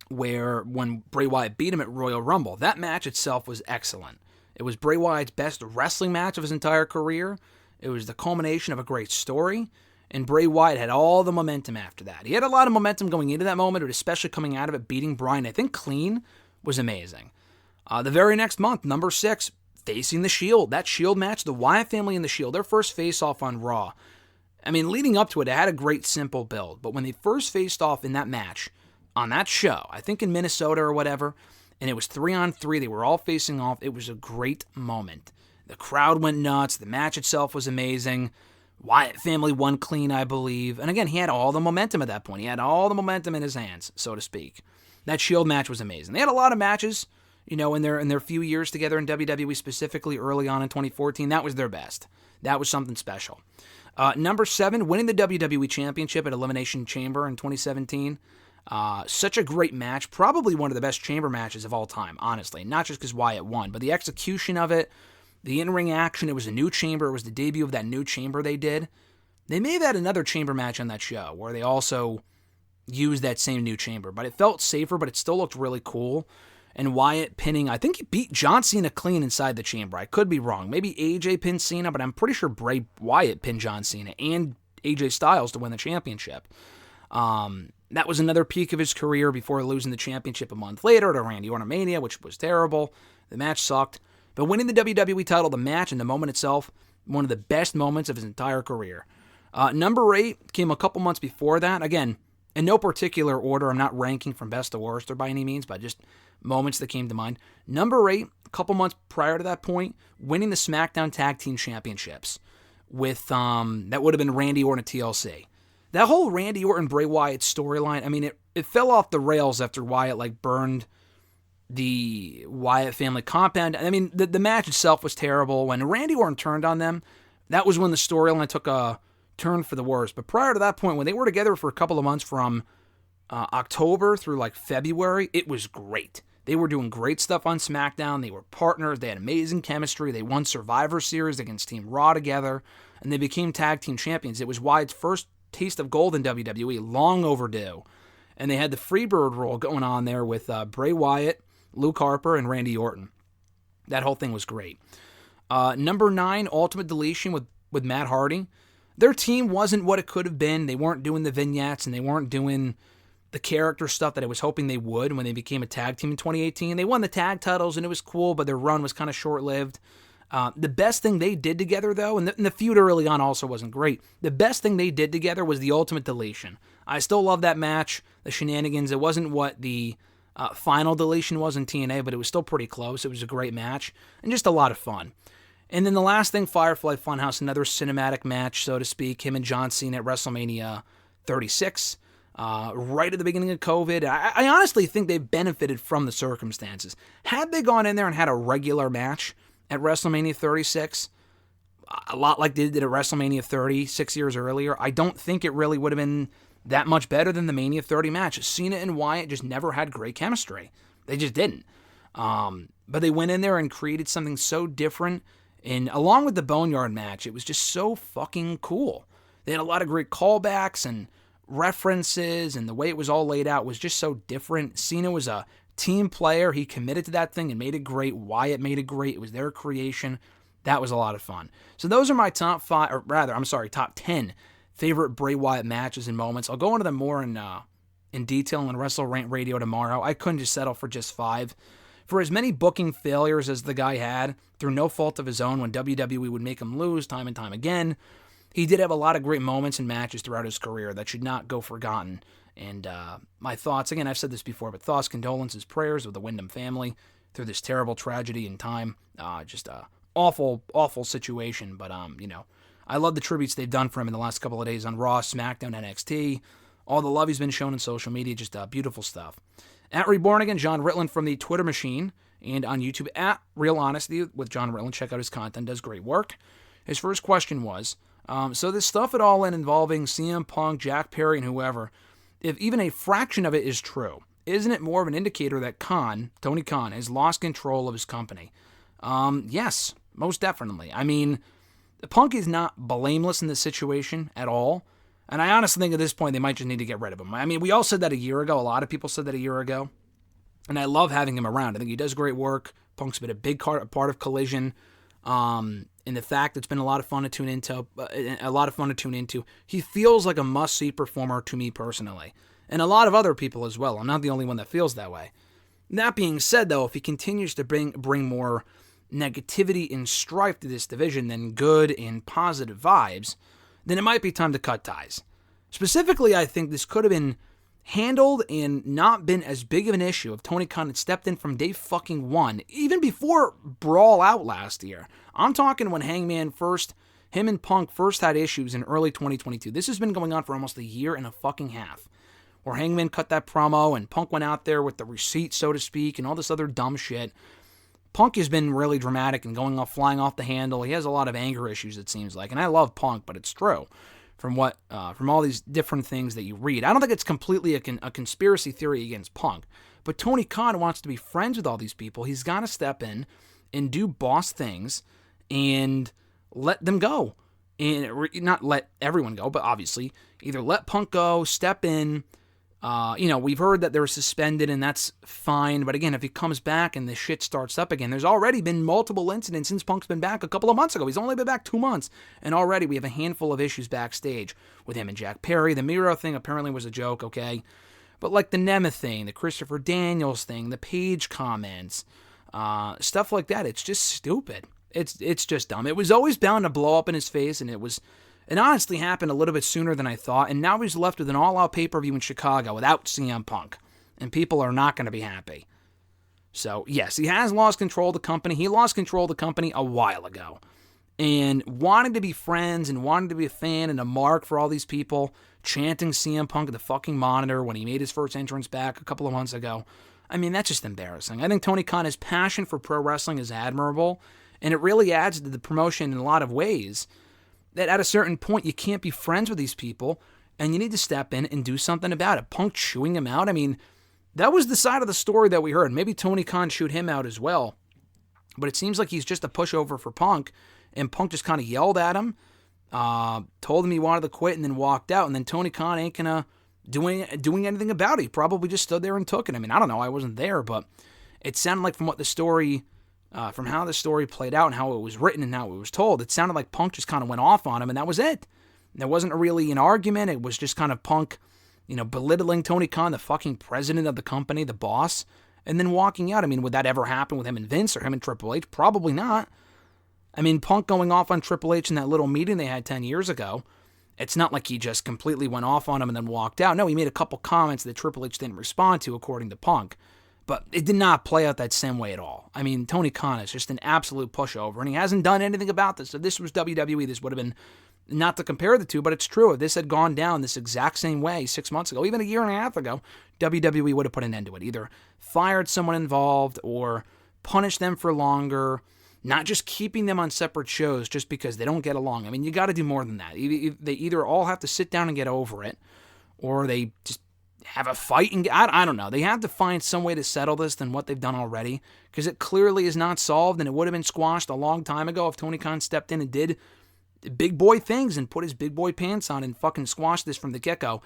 where when Bray Wyatt beat him at Royal Rumble, that match itself was excellent. It was Bray Wyatt's best wrestling match of his entire career. It was the culmination of a great story, and Bray Wyatt had all the momentum after that. He had a lot of momentum going into that moment, but especially coming out of it, beating Bryan, I think clean, was amazing. The very next month, number 6, facing the Shield. That Shield match, the Wyatt family and the Shield, their first face-off on Raw. I mean, leading up to it, it had a great simple build, but when they first faced off in that match, on that show, I think in Minnesota or whatever, and it was 3-on-3, they were all facing off, it was a great moment. The crowd went nuts, the match itself was amazing, Wyatt family won clean, I believe, and again, he had all the momentum at that point, he had all the momentum in his hands, so to speak. That Shield match was amazing. They had a lot of matches, you know, in their few years together in WWE, specifically early on in 2014, that was their best. That was something special. Number 7, winning the WWE Championship at Elimination Chamber in 2017. Such a great match, probably one of the best chamber matches of all time, honestly. Not just because Wyatt won, but the execution of it, the in-ring action, it was a new chamber, it was the debut of that new chamber they did. They may have had another chamber match on that show, where they also used that same new chamber, but it felt safer, but it still looked really cool. And Wyatt pinning, I think he beat John Cena clean inside the chamber. I could be wrong. Maybe AJ pinned Cena, but I'm pretty sure Bray Wyatt pinned John Cena and AJ Styles to win the championship. That was another peak of his career before losing the championship a month later to Randy Orton Mania, which was terrible. The match sucked. But winning the WWE title, the match and the moment itself, one of the best moments of his entire career. Number 8 came a couple months before that. Again, in no particular order. I'm not ranking from best to worst or by any means, but just moments that came to mind. Number 8, a couple months prior to that point, winning the SmackDown Tag Team Championships with, that would have been Randy Orton at TLC. That whole Randy Orton Bray Wyatt storyline, I mean, it fell off the rails after Wyatt, burned the Wyatt family compound. I mean, the match itself was terrible. When Randy Orton turned on them, that was when the storyline took a turn for the worse. But prior to that point, when they were together for a couple of months from October through February, it was great. They were doing great stuff on SmackDown. They were partners. They had amazing chemistry. They won Survivor Series against Team Raw together, and they became tag team champions. It was Wyatt's first taste of gold in WWE, long overdue. And they had the Freebird role going on there with Bray Wyatt, Luke Harper, and Randy Orton. That whole thing was great. Number 9, Ultimate Deletion with Matt Hardy. Their team wasn't what it could have been. They weren't doing the vignettes, and they weren't doing the character stuff that I was hoping they would when they became a tag team in 2018. They won the tag titles, and it was cool, but their run was kind of short-lived. The best thing they did together, though, and the feud early on also wasn't great, the best thing they did together was the Ultimate Deletion. I still love that match, the shenanigans. It wasn't what the final deletion was in TNA, but it was still pretty close. It was a great match, and just a lot of fun. And then the last thing, Firefly Funhouse, another cinematic match, so to speak, him and John Cena at WrestleMania 36. Right at the beginning of COVID. I honestly think they benefited from the circumstances. Had they gone in there and had a regular match at WrestleMania 36, a lot like they did at WrestleMania 30 6 years earlier, I don't think it really would have been that much better than the Mania 30 match. Cena and Wyatt just never had great chemistry. They just didn't. But they went in there and created something so different, and along with the Boneyard match, it was just so fucking cool. They had a lot of great callbacks and references, and the way it was all laid out was just so different. Cena was a team player. He committed to that thing and made it great. Wyatt made it great. It was their creation. That was a lot of fun. So those are my top 10 favorite Bray Wyatt matches and moments. I'll go into them more in detail on WrestleRant Radio tomorrow. I couldn't just settle for just 5. For as many booking failures as the guy had, through no fault of his own when WWE would make him lose time and time again, he did have a lot of great moments and matches throughout his career that should not go forgotten. And my thoughts, again, I've said this before, but thoughts, condolences, prayers of the Wyndham family through this terrible tragedy and time. Just a awful, awful situation. But, I love the tributes they've done for him in the last couple of days on Raw, SmackDown, NXT. All the love he's been shown on social media, just beautiful stuff. At Reborn Again, John Ritland from the Twitter machine, and on YouTube at Real Honesty with John Ritland. Check out his content, does great work. His first question was, so this stuff at All In involving CM Punk, Jack Perry, and whoever, if even a fraction of it is true, isn't it more of an indicator that Tony Khan, has lost control of his company? Yes, most definitely. I mean, Punk is not blameless in this situation at all. And I honestly think at this point they might just need to get rid of him. I mean, we all said that a year ago. A lot of people said that a year ago. And I love having him around. I think he does great work. Punk's been a big part of Collision. And the fact it's been a lot of fun to tune into. He feels like a must-see performer to me personally. And a lot of other people as well. I'm not the only one that feels that way. That being said, though, if he continues to bring more negativity and strife to this division than good and positive vibes, then it might be time to cut ties. Specifically, I think this could have been handled and not been as big of an issue if Tony Khan had stepped in from day fucking 1, even before Brawl Out last year. I'm talking when him and Punk first had issues in early 2022. This has been going on for almost a year and a fucking half. Where Hangman cut that promo and Punk went out there with the receipt, so to speak, and all this other dumb shit. Punk has been really dramatic and flying off the handle. He has a lot of anger issues, it seems like. And I love Punk, but it's true. From all these different things that you read. I don't think it's completely a conspiracy theory against Punk. But Tony Khan wants to be friends with all these people. He's got to step in and do boss things and let them go. And not let everyone go, but obviously either let Punk go, step in. We've heard that they're suspended, and that's fine. But again, if he comes back and the shit starts up again, there's already been multiple incidents since Punk's been back a couple of months ago. He's only been back 2 months, and already we have a handful of issues backstage with him and Jack Perry. The Miro thing apparently was a joke, okay? But like the Nemeth thing, the Christopher Daniels thing, the Page comments, stuff like that, it's just stupid. It's just dumb. It was always bound to blow up in his face, and it honestly happened a little bit sooner than I thought, and now he's left with an all-out pay-per-view in Chicago without CM Punk, and people are not going to be happy. So, yes, he has lost control of the company. He lost control of the company a while ago, and wanting to be friends and wanting to be a fan and a mark for all these people, chanting CM Punk at the fucking monitor when he made his first entrance back a couple of months ago. I mean, that's just embarrassing. I think Tony Khan's passion for pro wrestling is admirable, and it really adds to the promotion in a lot of ways. That at a certain point, you can't be friends with these people, and you need to step in and do something about it. Punk chewing him out, I mean, that was the side of the story that we heard. Maybe Tony Khan chewed him out as well, but it seems like he's just a pushover for Punk, and Punk just kind of yelled at him, told him he wanted to quit, and then walked out, and then Tony Khan ain't gonna doing anything about it. He probably just stood there and took it. I mean, I don't know, I wasn't there, but it sounded like from how the story played out and how it was written and how it was told, it sounded like Punk just kind of went off on him, and that was it. There wasn't really an argument. It was just kind of Punk, belittling Tony Khan, the fucking president of the company, the boss, and then walking out. I mean, would that ever happen with him and Vince or him and Triple H? Probably not. I mean, Punk going off on Triple H in that little meeting they had 10 years ago, it's not like he just completely went off on him and then walked out. No, he made a couple comments that Triple H didn't respond to, according to Punk. But it did not play out that same way at all. I mean, Tony Khan is just an absolute pushover, and he hasn't done anything about this. If this was WWE, this would have been, not to compare the two, but it's true. If this had gone down this exact same way 6 months ago, even a year and a half ago, WWE would have put an end to it. Either fired someone involved or punished them for longer, not just keeping them on separate shows just because they don't get along. I mean, you got to do more than that. They either all have to sit down and get over it, or they just have a fight and I don't know. They have to find some way to settle this than what they've done already, because it clearly is not solved, and it would have been squashed a long time ago if Tony Khan stepped in and did big boy things and put his big boy pants on and fucking squashed this from the get-go,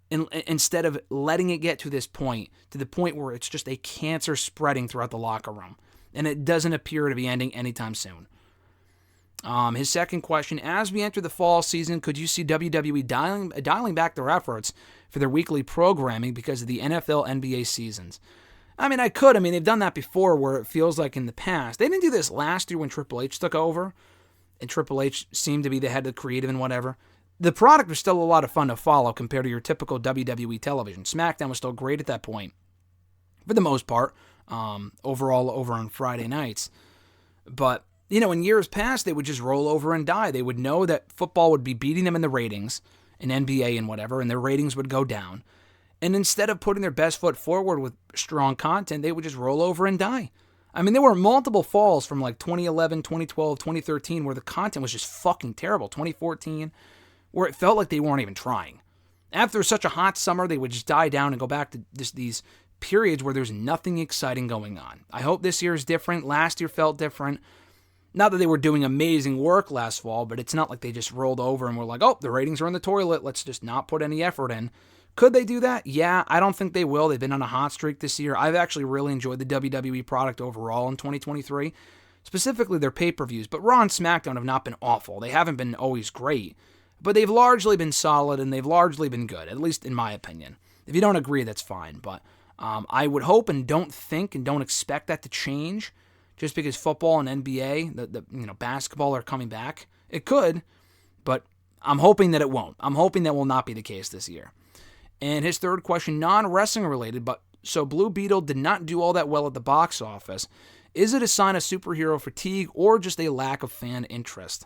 instead of letting it get to this point, to the point where it's just a cancer spreading throughout the locker room, and it doesn't appear to be ending anytime soon. His second question, as we enter the fall season, could you see WWE dialing back their efforts for their weekly programming because of the NFL, NBA seasons? I mean, I could. I mean, they've done that before where it feels like in the past. They didn't do this last year when Triple H took over, and Triple H seemed to be the head of the creative and whatever. The product was still a lot of fun to follow compared to your typical WWE television. SmackDown was still great at that point, for the most part, overall over on Friday nights. But, you know, in years past, they would just roll over and die. They would know that football would be beating them in the ratings, in NBA and whatever, and their ratings would go down. And instead of putting their best foot forward with strong content, they would just roll over and die. I mean, there were multiple falls from like 2011, 2012, 2013, where the content was just fucking terrible. 2014, where it felt like they weren't even trying. After such a hot summer, they would just die down and go back to just these periods where there's nothing exciting going on. I hope this year is different. Last year felt different. Not that they were doing amazing work last fall, but it's not like they just rolled over and were like, oh, the ratings are in the toilet, let's just not put any effort in. Could they do that? Yeah, I don't think they will. They've been on a hot streak this year. I've actually really enjoyed the WWE product overall in 2023, specifically their pay-per-views. But Raw and SmackDown have not been awful. They haven't been always great, but they've largely been solid and they've largely been good, at least in my opinion. If you don't agree, that's fine, but I would hope and don't think and don't expect that to change just because football and NBA, the basketball are coming back. It could, but I'm hoping that it won't. I'm hoping that will not be the case this year. And his third question, non-wrestling related, but so Blue Beetle did not do all that well at the box office. Is it a sign of superhero fatigue or just a lack of fan interest?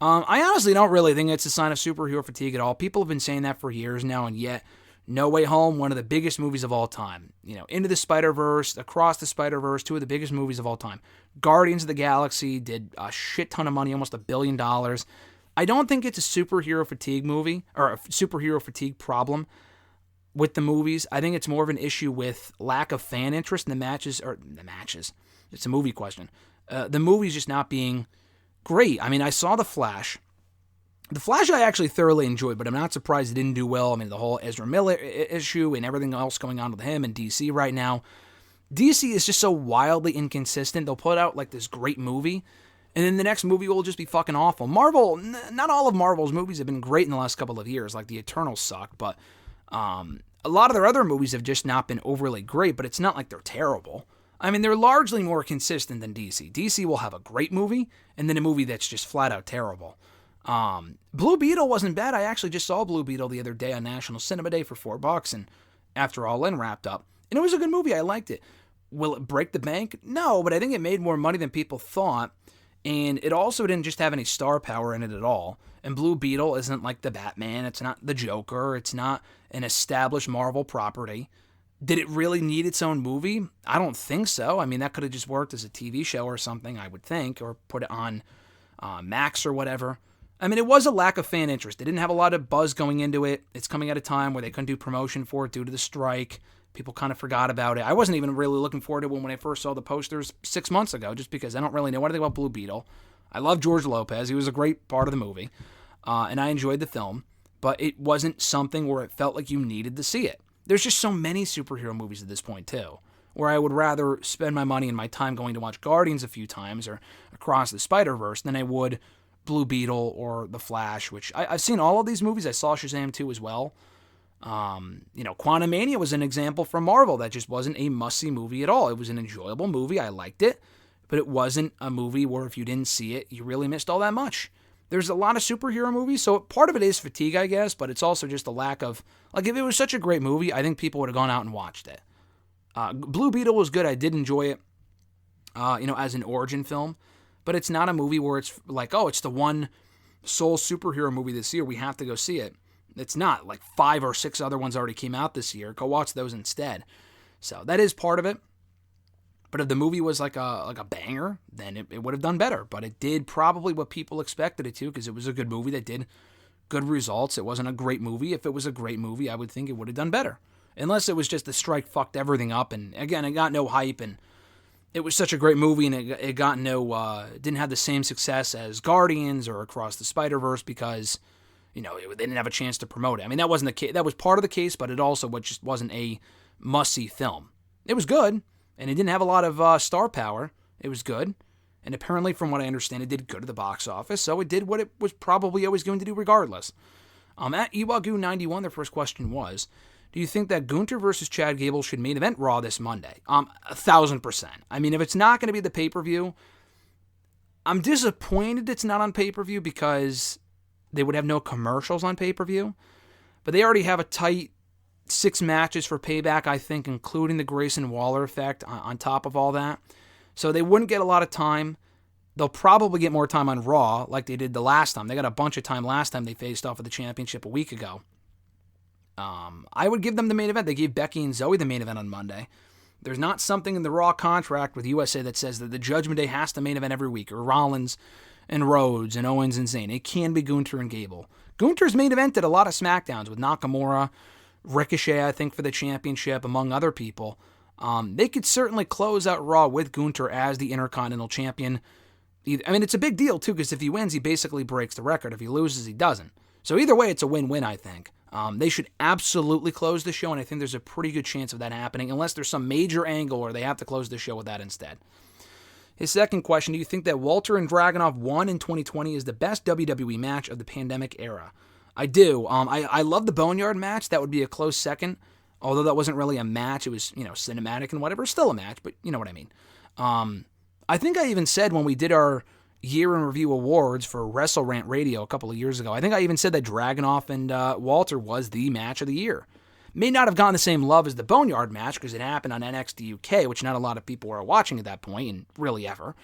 I honestly don't really think it's a sign of superhero fatigue at all. People have been saying that for years now, and yet No Way Home, one of the biggest movies of all time. You know, Into the Spider-Verse, Across the Spider-Verse, two of the biggest movies of all time. Guardians of the Galaxy did a shit ton of money, almost $1 billion. I don't think it's a superhero fatigue movie, or a superhero fatigue problem with the movies. I think it's more of an issue with lack of fan interest in the matches. It's a movie question. The movies just not being great. I mean, I saw The Flash. The Flash I actually thoroughly enjoyed, but I'm not surprised it didn't do well. I mean, the whole Ezra Miller issue and everything else going on with him and DC right now. DC is just so wildly inconsistent. They'll put out like this great movie, and then the next movie will just be fucking awful. Marvel, not all of Marvel's movies have been great in the last couple of years. Like The Eternals sucked, but a lot of their other movies have just not been overly great, but it's not like they're terrible. I mean, they're largely more consistent than DC. DC will have a great movie, and then a movie that's just flat out terrible. Blue Beetle wasn't bad. I actually just saw Blue Beetle the other day on National Cinema Day for $4, and after All In wrapped up. And it was a good movie. I liked it. Will it break the bank? No, but I think it made more money than people thought. And it also didn't just have any star power in it at all. And Blue Beetle isn't like the Batman. It's not the Joker. It's not an established Marvel property. Did it really need its own movie? I don't think so. I mean, that could have just worked as a TV show or something, I would think, or put it on Max or whatever. I mean, it was a lack of fan interest. They didn't have a lot of buzz going into it. It's coming at a time where they couldn't do promotion for it due to the strike. People kind of forgot about it. I wasn't even really looking forward to it when I first saw the posters 6 months ago, just because I don't really know anything about Blue Beetle. I love George Lopez. He was a great part of the movie, and I enjoyed the film, but it wasn't something where it felt like you needed to see it. There's just so many superhero movies at this point, too, where I would rather spend my money and my time going to watch Guardians a few times or Across the Spider-Verse than I would Blue Beetle or The Flash, which I've seen all of these movies. I saw Shazam 2 as well. Quantumania was an example from Marvel that just wasn't a must-see movie at all. It was an enjoyable movie. I liked it, but it wasn't a movie where if you didn't see it, you really missed all that much. There's a lot of superhero movies, so part of it is fatigue, I guess, but it's also just a lack of, like, if it was such a great movie, I think people would have gone out and watched it. Blue Beetle was good. I did enjoy it, as an origin film. But it's not a movie where it's like, oh, it's the one sole superhero movie this year. We have to go see it. It's not. Like 5 or 6 other ones already came out this year. Go watch those instead. So that is part of it. But if the movie was like a banger, then it would have done better. But it did probably what people expected it to, because it was a good movie that did good results. It wasn't a great movie. If it was a great movie, I would think it would have done better. Unless it was just the strike fucked everything up. And again, it got no hype, and it was such a great movie, and it got didn't have the same success as Guardians or Across the Spider-Verse because, they didn't have a chance to promote it. I mean, that wasn't the case. That was part of the case, but it also just wasn't a must-see film. It was good, and it didn't have a lot of star power. It was good, And apparently, from what I understand, it did good at the box office, so it did what it was probably always going to do regardless. At Iwagu91, their first question was, do you think that Gunther versus Chad Gable should main event Raw this Monday? 1,000%. I mean, if it's not going to be the pay-per-view, I'm disappointed it's not on pay-per-view because they would have no commercials on pay-per-view. But they already have a tight 6 matches for Payback, I think, including the Grayson Waller effect on top of all that. So they wouldn't get a lot of time. They'll probably get more time on Raw like they did the last time. They got a bunch of time last time they faced off of the championship a week ago. I would give them the main event. They gave Becky and Zoe the main event on Monday. There's not something in the Raw contract with USA that says that the Judgment Day has to main event every week, or Rollins and Rhodes and Owens and Zayn. It can be Gunther and Gable. Gunther's main evented a lot of SmackDowns with Nakamura, Ricochet, I think, for the championship, among other people. They could certainly close out Raw with Gunther as the Intercontinental Champion. I mean, it's a big deal, too, because if he wins, he basically breaks the record. If he loses, he doesn't. So either way, it's a win-win, I think. They should absolutely close the show, and I think there's a pretty good chance of that happening, unless there's some major angle where they have to close the show with that instead. His second question, do you think that Walter and Dragunov won in 2020 is the best WWE match of the pandemic era? I do. I love the Boneyard match. That would be a close second, although that wasn't really a match. It was, cinematic and whatever. Still a match, but you know what I mean. I think I even said when we did our year in review awards for WrestleRant Radio a couple of years ago, I think I even said that Dragunov and Walter was the match of the year. May not have gotten the same love as the Boneyard match because it happened on NXT UK, which not a lot of people were watching at that point, and really ever.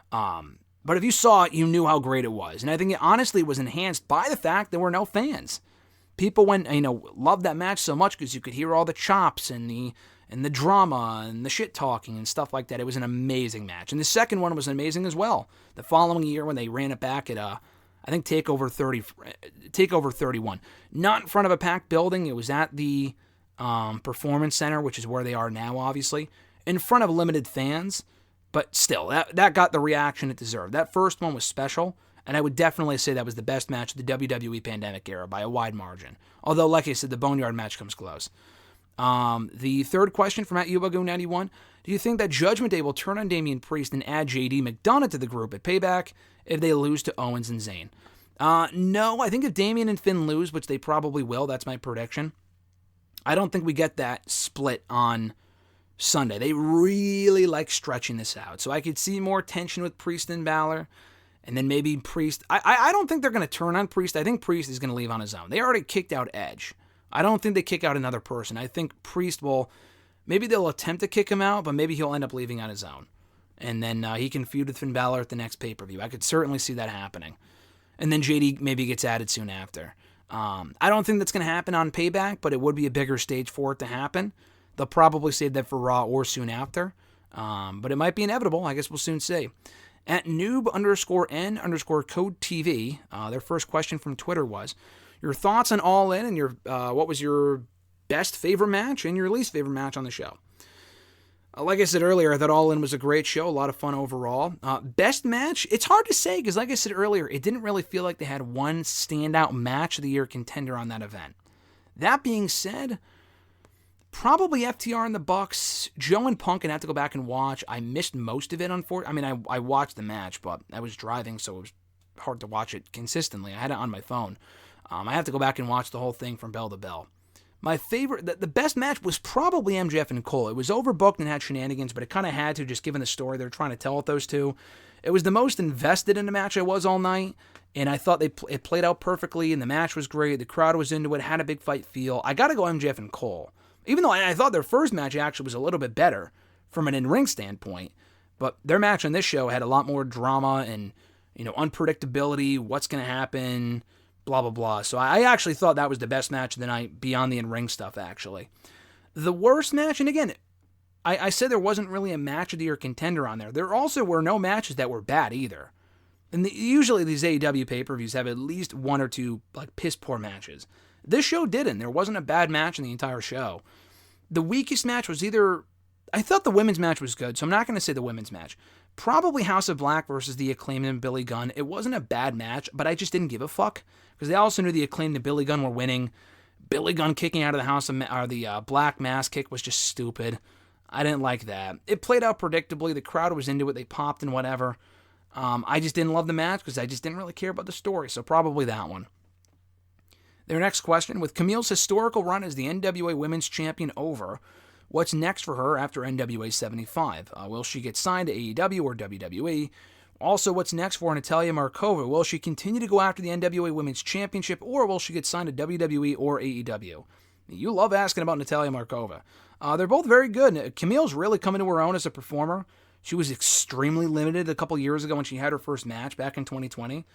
But if you saw it, you knew how great it was. And I think it honestly was enhanced by the fact there were no fans. People loved that match so much because you could hear all the chops and the drama and the shit talking and stuff like that. It was an amazing match. And the second one was amazing as well. The following year when they ran it back at, I think, Takeover 31. Not in front of a packed building. It was at the Performance Center, which is where they are now, obviously. In front of limited fans. But still, that got the reaction it deserved. That first one was special, and I would definitely say that was the best match of the WWE pandemic era by a wide margin. Although, like I said, the Boneyard match comes close. The third question from @Ubago91, do you think that Judgment Day will turn on Damian Priest and add JD McDonough to the group at Payback if they lose to Owens and Zayn? No, I think if Damian and Finn lose, which they probably will, that's my prediction, I don't think we get that split on Sunday. They really like stretching this out. So I could see more tension with Priest and Balor. And then maybe Priest. I don't think they're going to turn on Priest. I think Priest is going to leave on his own. They already kicked out Edge. I don't think they kick out another person. I think Priest will. Maybe they'll attempt to kick him out, but maybe he'll end up leaving on his own. And then he can feud with Finn Balor at the next pay-per-view. I could certainly see that happening. And then JD maybe gets added soon after. I don't think that's going to happen on Payback, but it would be a bigger stage for it to happen. They'll probably save that for Raw or soon after. But it might be inevitable. I guess we'll soon see. At noob_n_code TV, their first question from Twitter was, your thoughts on All In and your what was your best favorite match and your least favorite match on the show? Like I said earlier, I thought All In was a great show, a lot of fun overall. Best match? It's hard to say because like I said earlier, it didn't really feel like they had one standout match of the year contender on that event. That being said, probably FTR and the Bucks. Joe and Punk, I'd have to go back and watch. I missed most of it, unfortunately. I mean, I watched the match, but I was driving, so it was hard to watch it consistently. I had it on my phone. I have to go back and watch the whole thing from bell to bell. My favorite, the best match was probably MJF and Cole. It was overbooked and had shenanigans, but it kind of had to, just given the story they're trying to tell with those two. It was the most invested in the match I was all night, and I thought it played out perfectly, and the match was great. The crowd was into it, had a big fight feel. I got to go MJF and Cole. Even though I thought their first match actually was a little bit better from an in-ring standpoint, but their match on this show had a lot more drama and, unpredictability, what's going to happen, blah, blah, blah. So I actually thought that was the best match of the night beyond the in-ring stuff, actually. The worst match, and again, I said there wasn't really a match of the year contender on there. There also were no matches that were bad either. And usually these AEW pay-per-views have at least one or two piss-poor matches. This show didn't. There wasn't a bad match in the entire show. The weakest match was I thought the women's match was good, so I'm not going to say the women's match. Probably House of Black versus the Acclaimed and Billy Gunn. It wasn't a bad match, but I just didn't give a fuck. Because they also knew the Acclaimed and Billy Gunn were winning. Billy Gunn kicking out of the Black Mass kick was just stupid. I didn't like that. It played out predictably. The crowd was into it. They popped and whatever. I just didn't love the match because I just didn't really care about the story, so probably that one. Their next question, with Camille's historical run as the NWA Women's Champion over, what's next for her after NWA 75? Will she get signed to AEW or WWE? Also, what's next for Natalia Markova? Will she continue to go after the NWA Women's Championship, or will she get signed to WWE or AEW? You love asking about Natalia Markova. They're both very good. Camille's really coming to her own as a performer. She was extremely limited a couple years ago when she had her first match back in 2020.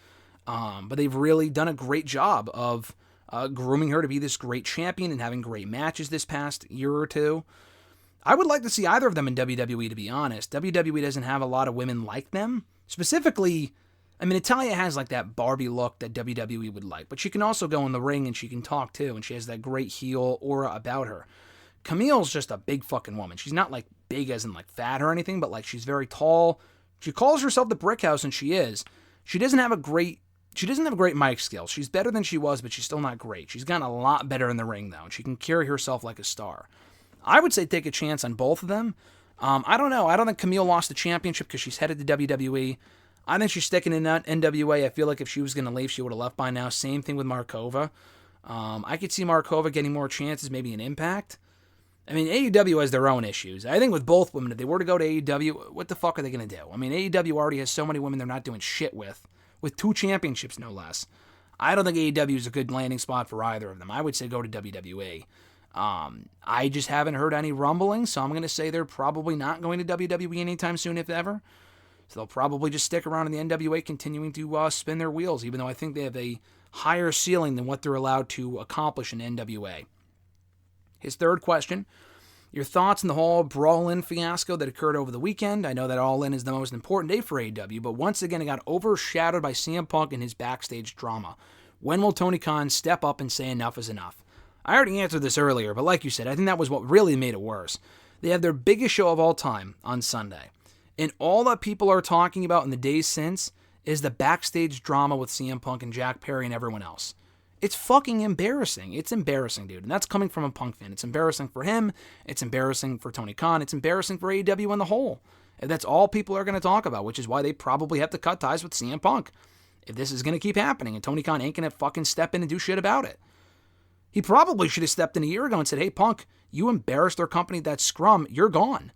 But they've really done a great job of grooming her to be this great champion and having great matches this past year or two. I would like to see either of them in WWE, to be honest. WWE doesn't have a lot of women like them. Specifically, I mean, Natalia has like that Barbie look that WWE would like, but she can also go in the ring and she can talk too, and she has that great heel aura about her. Camille's just a big fucking woman. She's not like big as in like fat or anything, but like she's very tall. She calls herself the Brick House, and she is. She doesn't have great mic skills. She's better than she was, but she's still not great. She's gotten a lot better in the ring though, and she can carry herself like a star. I would say take a chance on both of them. I don't know. I don't think Camille lost the championship because she's headed to WWE. I think she's sticking in that NWA. I feel like if she was going to leave, she would have left by now. Same thing with Markova. I could see Markova getting more chances, maybe an Impact. I mean, AEW has their own issues. I think with both women, if they were to go to AEW, what the fuck are they going to do? I mean, AEW already has so many women they're not doing shit with 2 championships, no less. I don't think AEW is a good landing spot for either of them. I would say go to WWE. I just haven't heard any rumbling, so I'm going to say they're probably not going to WWE anytime soon, if ever. So they'll probably just stick around in the NWA, continuing to spin their wheels, even though I think they have a higher ceiling than what they're allowed to accomplish in NWA. His third question, your thoughts on the whole All In fiasco that occurred over the weekend. I know that All In is the most important day for AEW, but once again it got overshadowed by CM Punk and his backstage drama. When will Tony Khan step up and say enough is enough? I already answered this earlier, but like you said, I think that was what really made it worse. They have their biggest show of all time on Sunday. And all that people are talking about in the days since is the backstage drama with CM Punk and Jack Perry and everyone else. It's fucking embarrassing. It's embarrassing, dude. And that's coming from a Punk fan. It's embarrassing for him. It's embarrassing for Tony Khan. It's embarrassing for AEW on the whole. And that's all people are going to talk about, which is why they probably have to cut ties with CM Punk. If this is going to keep happening, and Tony Khan ain't going to fucking step in and do shit about it. He probably should have stepped in a year ago and said, hey, Punk, you embarrassed our company at that scrum. You're gone.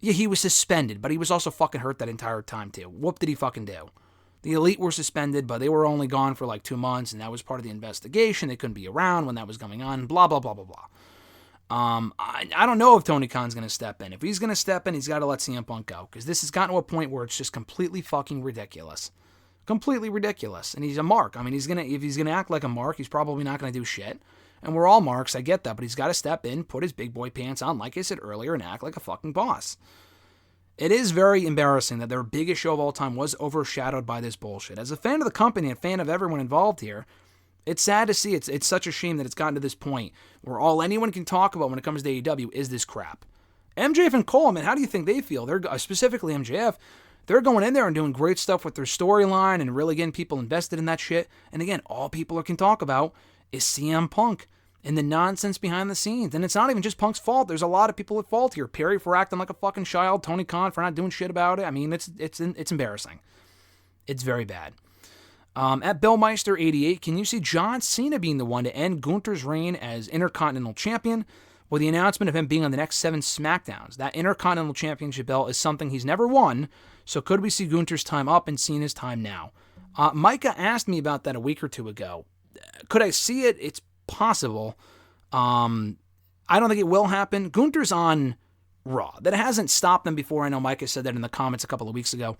Yeah, he was suspended, but he was also fucking hurt that entire time, too. What did he fucking do? The Elite were suspended, but they were only gone for like 2 months, and that was part of the investigation. They couldn't be around when that was going on, blah, blah, blah, blah, blah. I don't know if Tony Khan's going to step in. If he's going to step in, he's got to let CM Punk go, because this has gotten to a point where it's just completely fucking ridiculous. Completely ridiculous. And he's a mark. I mean, if he's gonna act like a mark, he's probably not gonna do shit. And we're all marks, I get that, but he's got to step in, put his big boy pants on, like I said earlier, and act like a fucking boss. It is very embarrassing that their biggest show of all time was overshadowed by this bullshit. As a fan of the company and fan of everyone involved here, it's sad to see. It's such a shame that it's gotten to this point where all anyone can talk about when it comes to AEW is this crap. MJF and Coleman, how do you think they feel? They're specifically MJF. They're going in there and doing great stuff with their storyline and really getting people invested in that shit. And again, all people can talk about is CM Punk and the nonsense behind the scenes. And it's not even just Punk's fault. There's a lot of people at fault here. Perry for acting like a fucking child. Tony Khan for not doing shit about it. I mean, it's embarrassing. It's very bad. At BillMeister88, can you see John Cena being the one to end Gunther's reign as Intercontinental Champion with the announcement of him being on the next 7 SmackDowns? That Intercontinental Championship belt is something he's never won. So could we see Gunther's time up and Cena's time now? Micah asked me about that a week or 2 ago. Could I see it? It's possible. I don't think it will happen. Gunther's on Raw. That hasn't stopped them before. I know Micah said that in the comments a couple of weeks ago.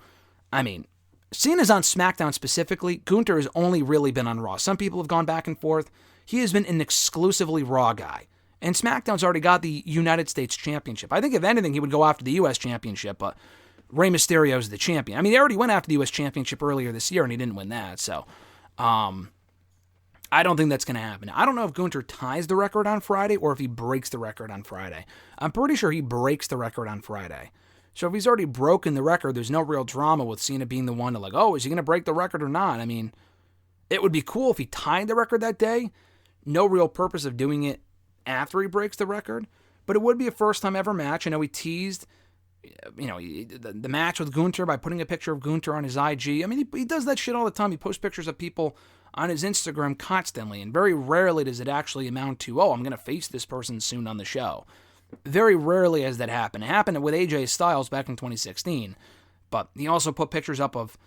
I mean, Cena's on SmackDown specifically. Gunther has only really been on Raw. Some people have gone back and forth. He has been an exclusively Raw guy. And SmackDown's already got the United States Championship. I think if anything, he would go after the U.S. Championship, but Rey Mysterio is the champion. I mean, they already went after the U.S. Championship earlier this year, and he didn't win that. So, I don't think that's going to happen. I don't know if Gunther ties the record on Friday or if he breaks the record on Friday. I'm pretty sure he breaks the record on Friday. So if he's already broken the record, there's no real drama with Cena being the one to like, oh, is he going to break the record or not? I mean, it would be cool if he tied the record that day. No real purpose of doing it after he breaks the record. But it would be a first-time ever match. I know he teased the match with Gunther by putting a picture of Gunther on his IG. I mean, he does that shit all the time. He posts pictures of people on his Instagram constantly, and very rarely does it actually amount to, oh, I'm going to face this person soon on the show. Very rarely has that happened. It happened with AJ Styles back in 2016, but he also put pictures up of,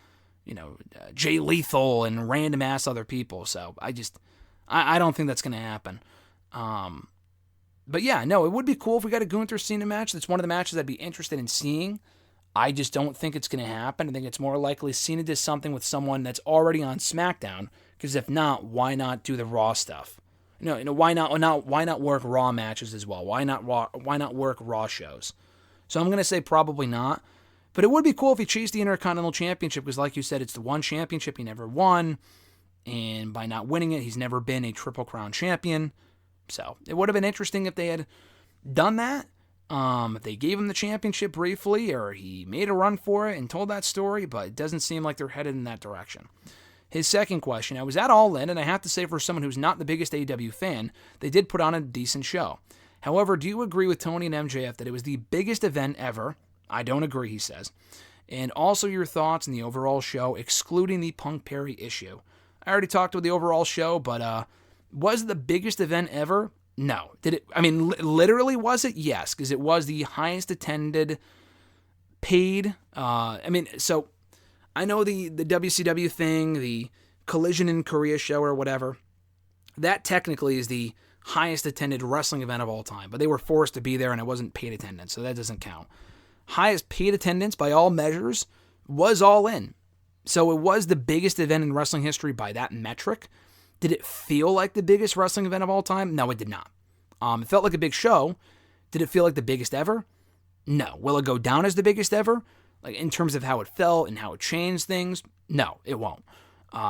Jay Lethal and random ass other people, so I don't think that's going to happen. But yeah, no, it would be cool if we got a Gunther Cena match. That's one of the matches I'd be interested in seeing. I just don't think it's going to happen. I think it's more likely Cena does something with someone that's already on SmackDown, because if not, why not do the Raw stuff? Why not work Raw matches as well? Why not work Raw shows? So I'm going to say probably not. But it would be cool if he chased the Intercontinental Championship, because like you said, it's the one championship he never won, and by not winning it, he's never been a Triple Crown champion. So it would have been interesting if they had done that. If they gave him the championship briefly, or he made a run for it and told that story, but it doesn't seem like they're headed in that direction. His second question, I was at All In, and I have to say, for someone who's not the biggest AEW fan, they did put on a decent show. However, do you agree with Tony and MJF that it was the biggest event ever? I don't agree, he says. And also your thoughts on the overall show, excluding the Punk Perry issue. I already talked about the overall show, but was it the biggest event ever? No. Did it? I mean, literally was it? Yes, because it was the highest attended paid. So I know the WCW thing, the Collision in Korea show or whatever, that technically is the highest attended wrestling event of all time, but they were forced to be there and it wasn't paid attendance, so that doesn't count. Highest paid attendance by all measures was All In. So it was the biggest event in wrestling history by that metric. Did it feel like the biggest wrestling event of all time? No, it did not. It felt like a big show. Did it feel like the biggest ever? No. Will it go down as the biggest ever? Like in terms of how it felt and how it changed things? No, it won't.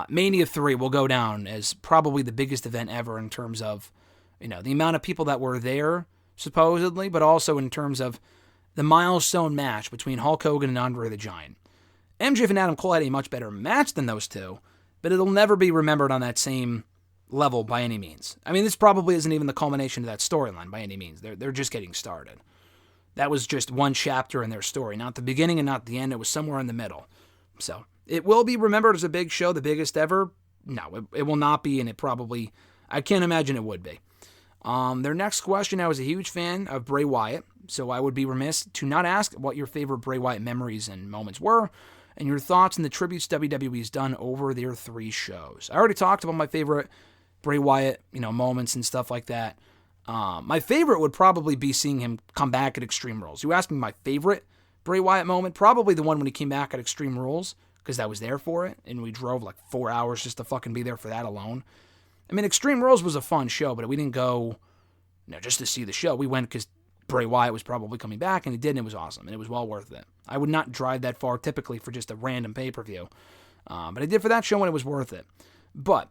Mania 3 will go down as probably the biggest event ever in terms of, the amount of people that were there, supposedly, but also in terms of the milestone match between Hulk Hogan and Andre the Giant. MJF and Adam Cole had a much better match than those two, but it'll never be remembered on that same level by any means. I mean, this probably isn't even the culmination of that storyline by any means. They're just getting started. That was just one chapter in their story, not the beginning and not the end. It was somewhere in the middle. So it will be remembered as a big show, the biggest ever. No, it will not be, and I can't imagine it would be. Their next question, I was a huge fan of Bray Wyatt, so I would be remiss to not ask what your favorite Bray Wyatt memories and moments were, and your thoughts on the tributes WWE's done over their 3 shows. I already talked about my favorite Bray Wyatt, moments and stuff like that. My favorite would probably be seeing him come back at Extreme Rules. You asked me my favorite Bray Wyatt moment, probably the one when he came back at Extreme Rules, because I was there for it, and we drove like 4 hours just to fucking be there for that alone. I mean, Extreme Rules was a fun show, but we didn't go, just to see the show. We went because Bray Wyatt was probably coming back, and he did, and it was awesome, and it was well worth it. I would not drive that far typically for just a random pay-per-view, but I did for that show, and it was worth it. But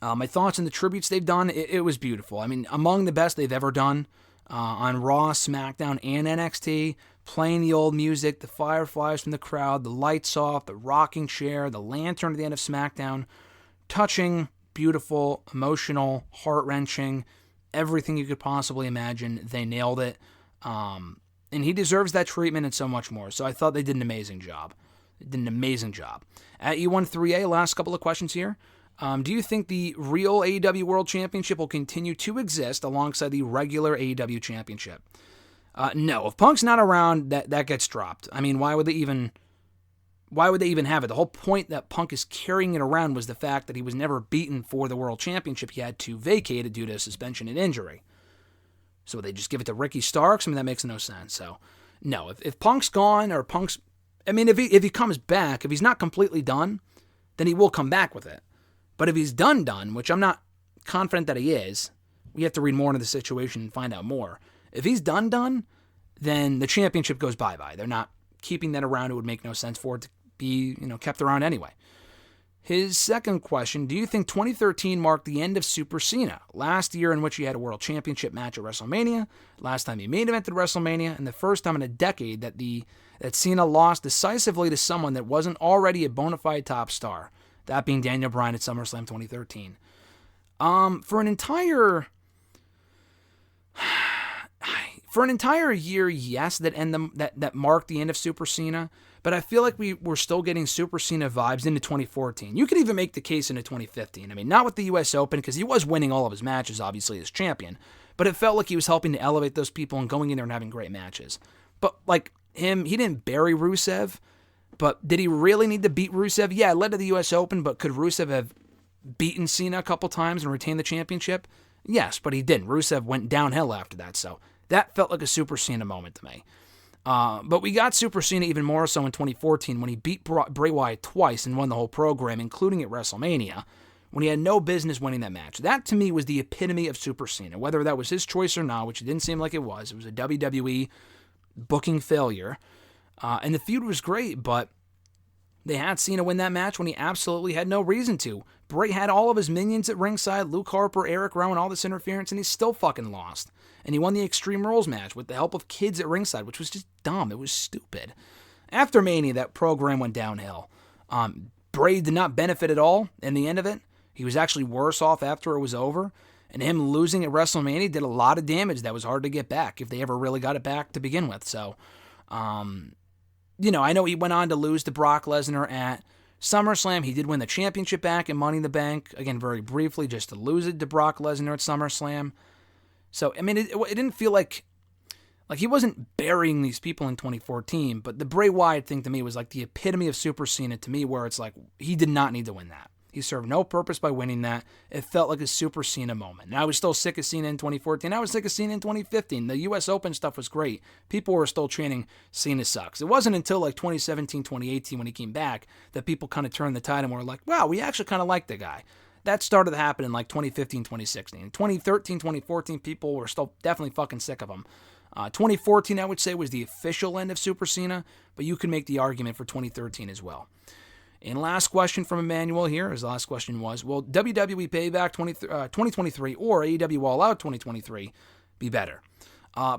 my thoughts on the tributes they've done, it was beautiful. I mean, among the best they've ever done on Raw, SmackDown, and NXT, playing the old music, the fireflies from the crowd, the lights off, the rocking chair, the lantern at the end of SmackDown, touching, beautiful, emotional, heart-wrenching, everything you could possibly imagine. They nailed it. And he deserves that treatment and so much more. So I thought they did an amazing job. At E13A, last couple of questions here. Do you think the real AEW World Championship will continue to exist alongside the regular AEW Championship? No. If Punk's not around, that gets dropped. I mean, why would they even have it? The whole point that Punk is carrying it around was the fact that he was never beaten for the World Championship. He had to vacate it due to suspension and injury. So they just give it to Ricky Starks? I mean, that makes no sense. So, no. If Punk's gone, or Punk's... I mean, if he comes back, if he's not completely done, then he will come back with it. But if he's done, which I'm not confident that he is, we have to read more into the situation and find out more. If he's done, then the championship goes bye-bye. They're not keeping that around. It would make no sense for it to be, kept around anyway. His second question, do you think 2013 marked the end of Super Cena? Last year in which he had a world championship match at WrestleMania, last time he main evented WrestleMania, and the first time in a decade that Cena lost decisively to someone that wasn't already a bona fide top star. That being Daniel Bryan at SummerSlam 2013. For an entire year, yes, that marked the end of Super Cena, but I feel like we were still getting Super Cena vibes into 2014. You could even make the case into 2015. I mean, not with the US Open, because he was winning all of his matches, obviously, as champion, but it felt like he was helping to elevate those people and going in there and having great matches. But, like, he didn't bury Rusev, but did he really need to beat Rusev? Yeah, it led to the US Open, but could Rusev have beaten Cena a couple times and retained the championship? Yes, but he didn't. Rusev went downhill after that, so that felt like a Super Cena moment to me. But we got Super Cena even more so in 2014 when he beat Bray Wyatt twice and won the whole program, including at WrestleMania, when he had no business winning that match. That, to me, was the epitome of Super Cena. Whether that was his choice or not, which it didn't seem like it was a WWE booking failure. And the feud was great, but they had Cena win that match when he absolutely had no reason to. Bray had all of his minions at ringside, Luke Harper, Eric Rowan, all this interference, and he still fucking lost. And he won the Extreme Rules match with the help of kids at ringside, which was just dumb. It was stupid. After Mania, that program went downhill. Bray did not benefit at all in the end of it. He was actually worse off after it was over. And him losing at WrestleMania did a lot of damage that was hard to get back, if they ever really got it back to begin with. So, I know he went on to lose to Brock Lesnar at SummerSlam. He did win the championship back in Money in the Bank, again, very briefly, just to lose it to Brock Lesnar at SummerSlam. So, I mean, it didn't feel like he wasn't burying these people in 2014, but the Bray Wyatt thing to me was like the epitome of Super Cena to me, where it's like, he did not need to win that. He served no purpose by winning that. It felt like a Super Cena moment. And I was still sick of Cena in 2014. I was sick of Cena in 2015. The US Open stuff was great. People were still chanting, Cena sucks. It wasn't until like 2017, 2018 when he came back that people kind of turned the tide and were like, wow, we actually kind of like the guy. That started to happen in like 2015, 2016. In 2013, 2014, people were still definitely fucking sick of him. 2014, I would say, was the official end of Super Cena, but you can make the argument for 2013 as well. And last question from Emmanuel here. His last question was, will WWE Payback 2023 or AEW All Out 2023 be better?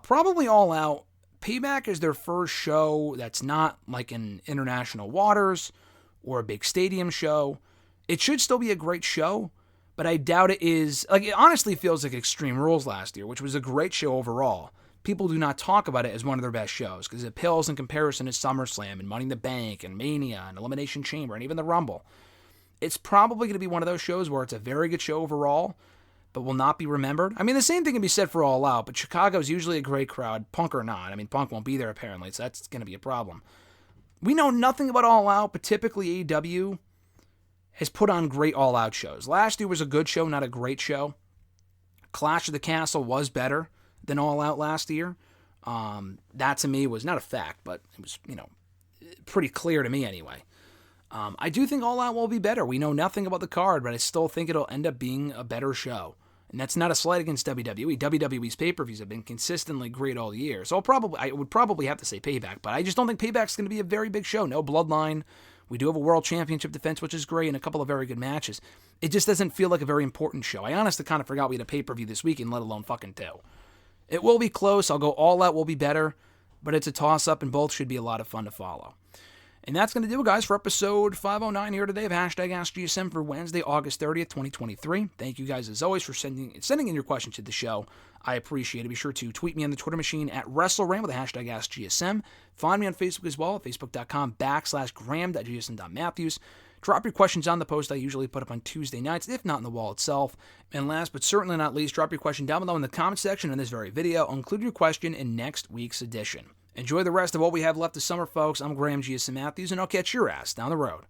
Probably All Out. Payback is their first show that's not like in international waters or a big stadium show. It should still be a great show, but I doubt it is. Like, it honestly feels like Extreme Rules last year, which was a great show overall. People do not talk about it as one of their best shows because it pales in comparison to SummerSlam and Money in the Bank and Mania and Elimination Chamber and even the Rumble. It's probably going to be one of those shows where it's a very good show overall, but will not be remembered. I mean, the same thing can be said for All Out, but Chicago's usually a great crowd, Punk or not. I mean, Punk won't be there apparently, so that's going to be a problem. We know nothing about All Out, but typically AEW has put on great All Out shows. Last year was a good show, not a great show. Clash of the Castle was better than All Out last year. That to me was not a fact, but it was, pretty clear to me anyway. I do think All Out will be better. We know nothing about the card, but I still think it'll end up being a better show. And that's not a slight against WWE. WWE's pay-per-views have been consistently great all year. So I would probably have to say Payback, but I just don't think Payback's going to be a very big show. No Bloodline. We do have a World Championship defense, which is great, and a couple of very good matches. It just doesn't feel like a very important show. I honestly kind of forgot we had a pay-per-view this weekend, let alone fucking two. It will be close. I'll go All Out will be better, but it's a toss-up, and both should be a lot of fun to follow. And that's going to do it, guys, for episode 509 here today of #AskGSM for Wednesday, August 30th, 2023. Thank you guys, as always, for sending in your questions to the show. I appreciate it. Be sure to tweet me on the Twitter machine at WrestleRant with the #AskGSM. Find me on Facebook as well at facebook.com/Graham.GSM.Matthews. Drop your questions on the post I usually put up on Tuesday nights, if not in the wall itself. And last but certainly not least, drop your question down below in the comment section in this very video. I'll include your question in next week's edition. Enjoy the rest of what we have left this summer, folks. I'm Graham GSM Matthews, and I'll catch your ass down the road.